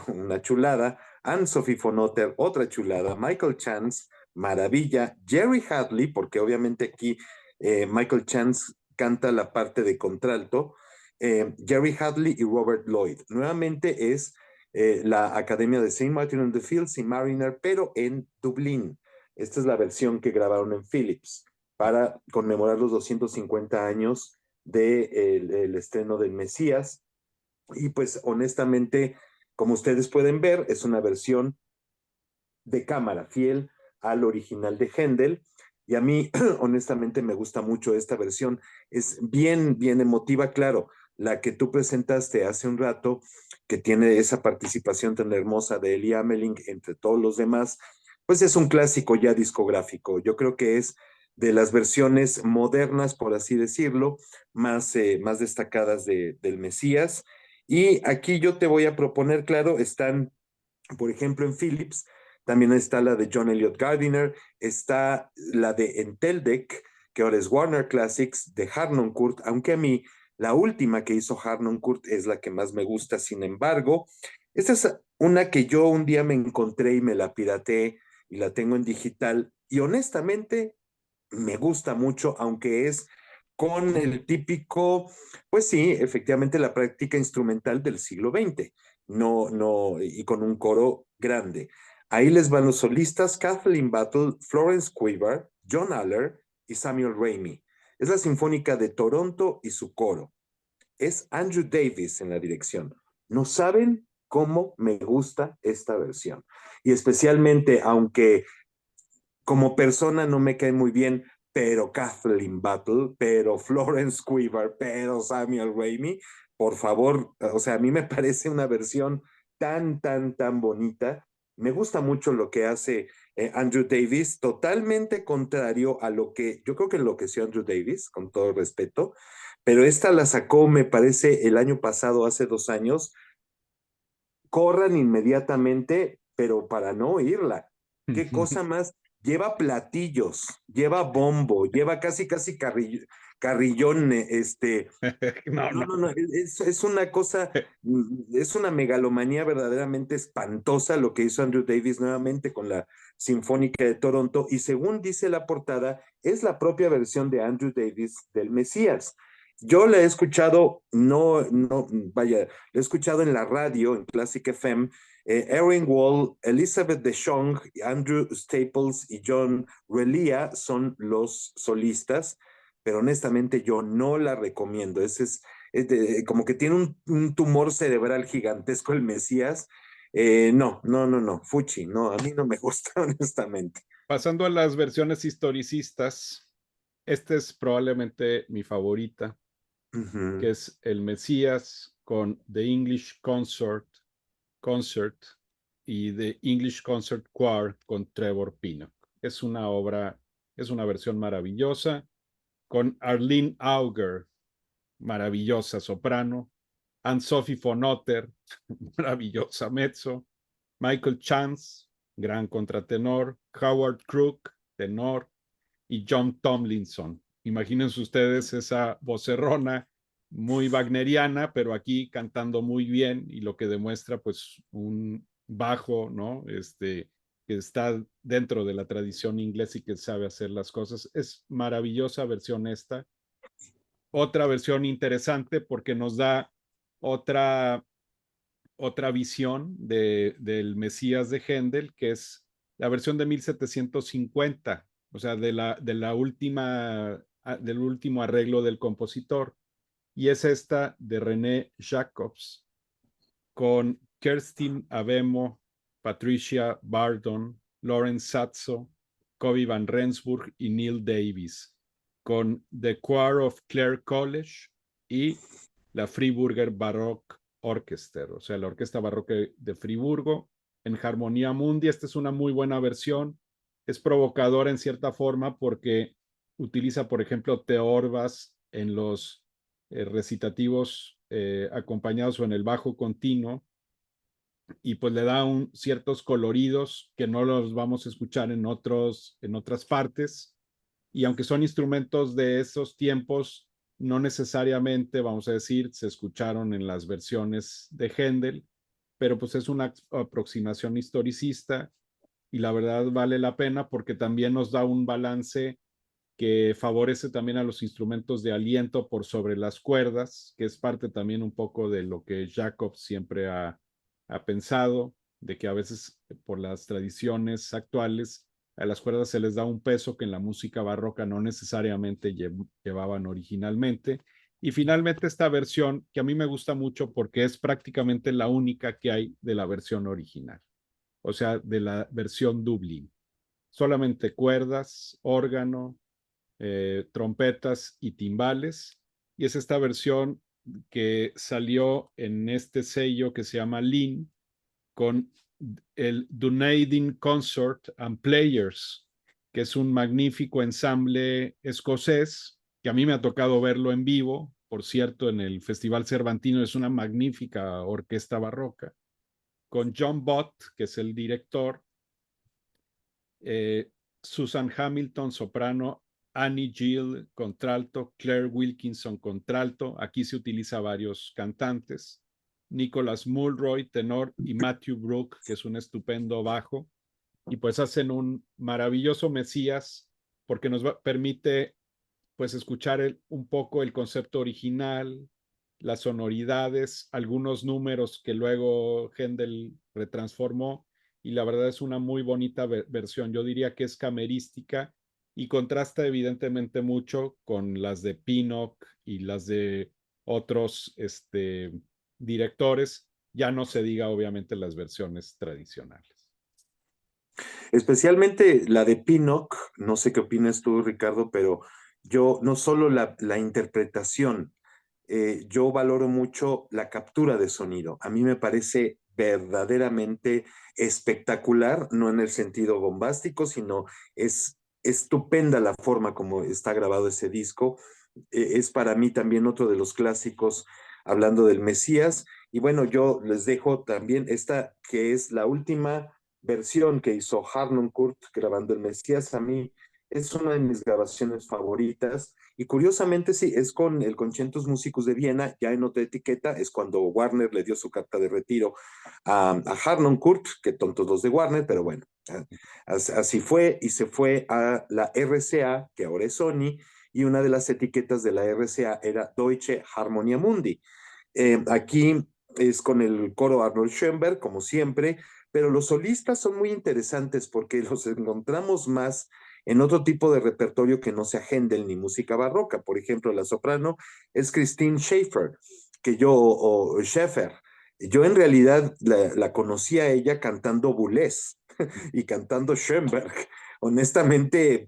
una chulada, Anne-Sophie von Otter, otra chulada, Michael Chance, maravilla, Jerry Hadley, porque obviamente aquí Michael Chance canta la parte de contralto, Jerry Hadley y Robert Lloyd. Nuevamente es la Academia de St. Martin on the Fields y Mariner, pero en Dublín. Esta es la versión que grabaron en Philips para conmemorar los 250 años del estreno del Mesías. Y pues honestamente, como ustedes pueden ver, es una versión de cámara fiel al original de Händel. Y a mí, honestamente, me gusta mucho esta versión. Es bien, bien emotiva, claro. La que tú presentaste hace un rato, que tiene esa participación tan hermosa de Ellie Ameling entre todos los demás, pues es un clásico ya discográfico. Yo creo que es de las versiones modernas, por así decirlo, más destacadas del Mesías. Y aquí yo te voy a proponer, claro, están, por ejemplo, en Philips, también está la de John Elliott Gardiner, está la de Enteldec, que ahora es Warner Classics, de Harnoncourt, aunque a mí la última que hizo Harnoncourt es la que más me gusta, sin embargo, esta es una que yo un día me encontré y me la pirateé y la tengo en digital, y honestamente me gusta mucho, aunque es con el típico, pues sí, efectivamente la práctica instrumental del siglo XX, no, y con un coro grande. Ahí les van los solistas Kathleen Battle, Florence Quiver, John Aller y Samuel Ramey. Es la Sinfónica de Toronto y su coro. Es Andrew Davis en la dirección. No saben cómo me gusta esta versión. Y especialmente, aunque como persona no me cae muy bien, pero Kathleen Battle, pero Florence Quiver, pero Samuel Ramey, por favor, o sea, a mí me parece una versión tan bonita. Me gusta mucho lo que hace Andrew Davis, totalmente contrario a lo que yo creo que enloqueció Andrew Davis, con todo respeto, pero esta la sacó, me parece, el año pasado, hace 2 años. Corran inmediatamente, pero para no oírla. ¿Qué cosa más? Lleva platillos, lleva bombo, lleva casi carrillón, No, no. no, es una cosa, es una megalomanía verdaderamente espantosa lo que hizo Andrew Davis nuevamente con la Sinfónica de Toronto, y según dice la portada, es la propia versión de Andrew Davis del Mesías. Yo la he escuchado, vaya, la he escuchado en la radio, en Classic FM. Erin Wall, Elizabeth DeShong, Andrew Staples y John Relia son los solistas, pero honestamente yo no la recomiendo. Como que tiene un tumor cerebral gigantesco el Mesías. No, Fuchi, no, a mí no me gusta, honestamente. Pasando a las versiones historicistas, esta es probablemente mi favorita, que Ujú. es El Mesías con The English Concert y The English Concert Choir con Trevor Pinnock. Es una obra, es una versión maravillosa con Arlene Auger, maravillosa soprano, Anne-Sophie von Otter, maravillosa mezzo, Michael Chance, gran contratenor, Howard Crook, tenor, y John Tomlinson. Imagínense ustedes esa vocerrona muy wagneriana, pero aquí cantando muy bien, y lo que demuestra pues un bajo, ¿no? Que está dentro de la tradición inglesa y que sabe hacer las cosas. Es maravillosa versión esta. Otra versión interesante porque nos da otra, otra visión del Mesías de Händel, que es la versión de 1750, o sea, del último arreglo del compositor. Y es esta de René Jacobs con Kerstin Avemo, Patricia Bardon, Lawrence Satzo, Kobe Van Rensburg y Neil Davis, con The Choir of Clare College y la Friburger Baroque Orchester, o sea, la Orquesta Barroca de Friburgo, en Harmonia Mundi. Esta es una muy buena versión. Es provocadora en cierta forma porque utiliza, por ejemplo, teorbas en los recitativos acompañados o en el bajo continuo, y pues le da ciertos coloridos que no los vamos a escuchar en otras partes. Y aunque son instrumentos de esos tiempos, no necesariamente, vamos a decir, se escucharon en las versiones de Händel, pero pues es una aproximación historicista, y la verdad vale la pena porque también nos da un balance que favorece también a los instrumentos de aliento por sobre las cuerdas, que es parte también un poco de lo que Jacob siempre ha pensado, de que a veces por las tradiciones actuales a las cuerdas se les da un peso que en la música barroca no necesariamente llevaban originalmente. Y finalmente esta versión, que a mí me gusta mucho porque es prácticamente la única que hay de la versión original, o sea, de la versión Dublín. Solamente cuerdas, órgano, trompetas y timbales. Y es esta versión que salió en este sello que se llama Lean, con el Dunedin Consort and Players, que es un magnífico ensamble escocés, que a mí me ha tocado verlo en vivo, por cierto, en el Festival Cervantino. Es una magnífica orquesta barroca, con John Bott, que es el director, Susan Hamilton, soprano, Annie Gill, contralto, Claire Wilkinson, contralto. Aquí se utiliza varios cantantes, Nicholas Mulroy, tenor, y Matthew Brook, que es un estupendo bajo. Y pues hacen un maravilloso Mesías, porque nos permite pues escuchar un poco el concepto original, las sonoridades, algunos números que luego Händel retransformó, y la verdad es una muy bonita versión. Yo diría que es camerística y contrasta evidentemente mucho con las de Pinnock y las de otros directores, ya no se diga obviamente las versiones tradicionales. Especialmente la de Pinnock, no sé qué opinas tú, Ricardo, pero yo no solo la interpretación, yo valoro mucho la captura de sonido. A mí me parece verdaderamente espectacular, no en el sentido bombástico, sino es estupenda la forma como está grabado ese disco. Es para mí también otro de los clásicos hablando del Mesías. Y bueno, yo les dejo también esta que es la última versión que hizo Harnoncourt grabando el Mesías. A mí es una de mis grabaciones favoritas. Y curiosamente, sí, es con el Concertos Músicos de Viena, ya en otra etiqueta, es cuando Warner le dio su carta de retiro a Harnoncourt, que tontos los de Warner, pero bueno, así fue, y se fue a la RCA, que ahora es Sony, y una de las etiquetas de la RCA era Deutsche Harmonia Mundi. Aquí es con el coro Arnold Schoenberg, como siempre, pero los solistas son muy interesantes porque los encontramos más en otro tipo de repertorio que no sea Händel ni música barroca. Por ejemplo, la soprano es Christine Schaeffer, o Schaeffer. Yo en realidad la conocí a ella cantando Boulez y cantando Schoenberg. Honestamente,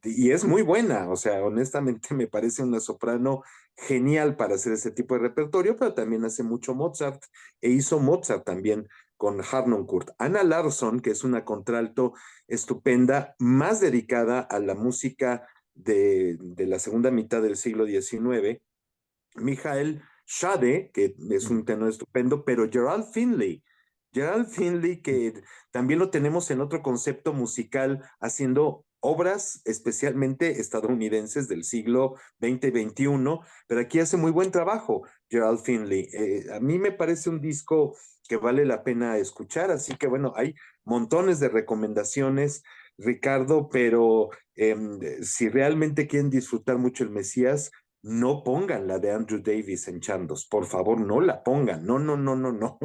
y es muy buena, o sea, honestamente me parece una soprano genial para hacer ese tipo de repertorio, pero también hace mucho Mozart e hizo Mozart también con Harnoncourt. Anna Larsson, que es una contralto estupenda, más dedicada a la música de la segunda mitad del siglo XIX. Michael Schade, que es un tenor estupendo, pero Gerald Finley, que también lo tenemos en otro concepto musical, haciendo obras especialmente estadounidenses del siglo XX y XXI, pero aquí hace muy buen trabajo Gerald Finley. A mí me parece un disco que vale la pena escuchar, así que bueno, hay montones de recomendaciones, Ricardo, pero si realmente quieren disfrutar mucho el Mesías, no pongan la de Andrew Davis en Chandos, por favor, no la pongan, no, no, no, no, no.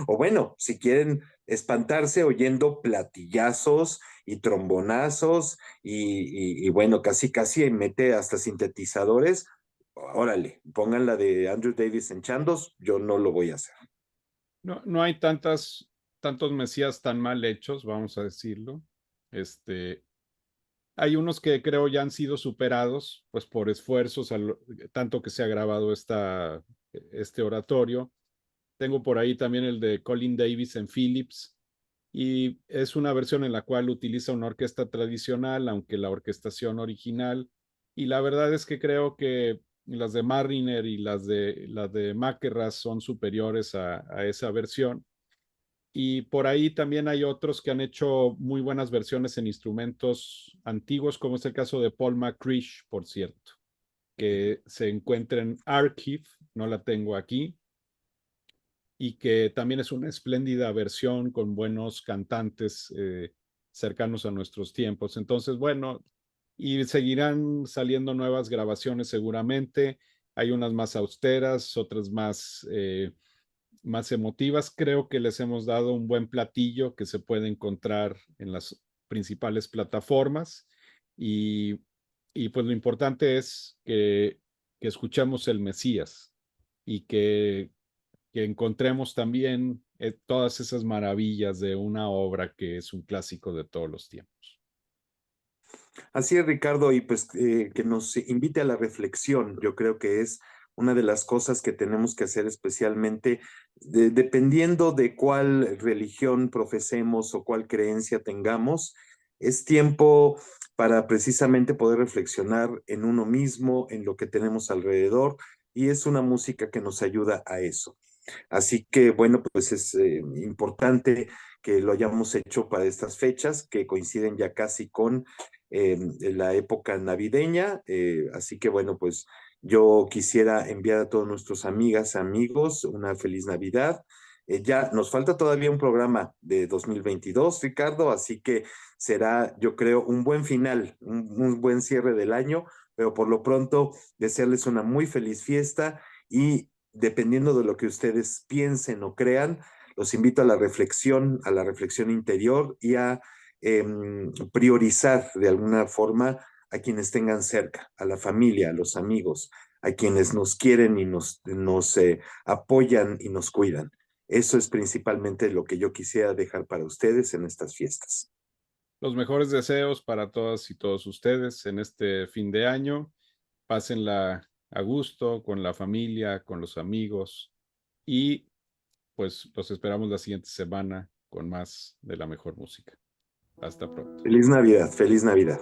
O bueno, si quieren espantarse oyendo platillazos y trombonazos y bueno, casi, casi mete hasta sintetizadores, órale, pongan la de Andrew Davis en Chandos, yo no lo voy a hacer. No, no hay tantos Mesías tan mal hechos, vamos a decirlo. Hay unos que creo ya han sido superados, pues por esfuerzos, tanto que se ha grabado este oratorio. Tengo por ahí también el de Colin Davis en Philips, y es una versión en la cual utiliza una orquesta tradicional, aunque la orquestación original, y la verdad es que creo que las de Marriner y las de Mackerras son superiores a esa versión. Y por ahí también hay otros que han hecho muy buenas versiones en instrumentos antiguos, como es el caso de Paul McCrish, por cierto, que se encuentra en Archive, no la tengo aquí, y que también es una espléndida versión con buenos cantantes cercanos a nuestros tiempos. Entonces, bueno, y seguirán saliendo nuevas grabaciones seguramente. Hay unas más austeras, otras más emotivas. Creo que les hemos dado un buen platillo que se puede encontrar en las principales plataformas, y, y pues lo importante es que escuchemos el Mesías y que encontremos también todas esas maravillas de una obra que es un clásico de todos los tiempos. Así es, Ricardo, y pues que nos invite a la reflexión. Yo creo que es una de las cosas que tenemos que hacer especialmente dependiendo de cuál religión profesemos o cuál creencia tengamos. Es tiempo para precisamente poder reflexionar en uno mismo, en lo que tenemos alrededor, y es una música que nos ayuda a eso. Así que bueno, pues es importante que lo hayamos hecho para estas fechas que coinciden ya casi con la época navideña. Así que bueno, pues yo quisiera enviar a todos nuestros amigas, amigos, una feliz Navidad. Ya nos falta todavía un programa de 2022, Ricardo, así que será, yo creo, un buen final, un buen cierre del año, pero por lo pronto desearles una muy feliz fiesta y dependiendo de lo que ustedes piensen o crean, los invito a la reflexión interior y a priorizar de alguna forma a quienes tengan cerca, a la familia, a los amigos, a quienes nos quieren y nos apoyan y nos cuidan. Eso es principalmente lo que yo quisiera dejar para ustedes en estas fiestas. Los mejores deseos para todas y todos ustedes en este fin de año. Pásenla a gusto con la familia, con los amigos y pues los esperamos la siguiente semana con más de la mejor música. Hasta pronto. Feliz Navidad, feliz Navidad.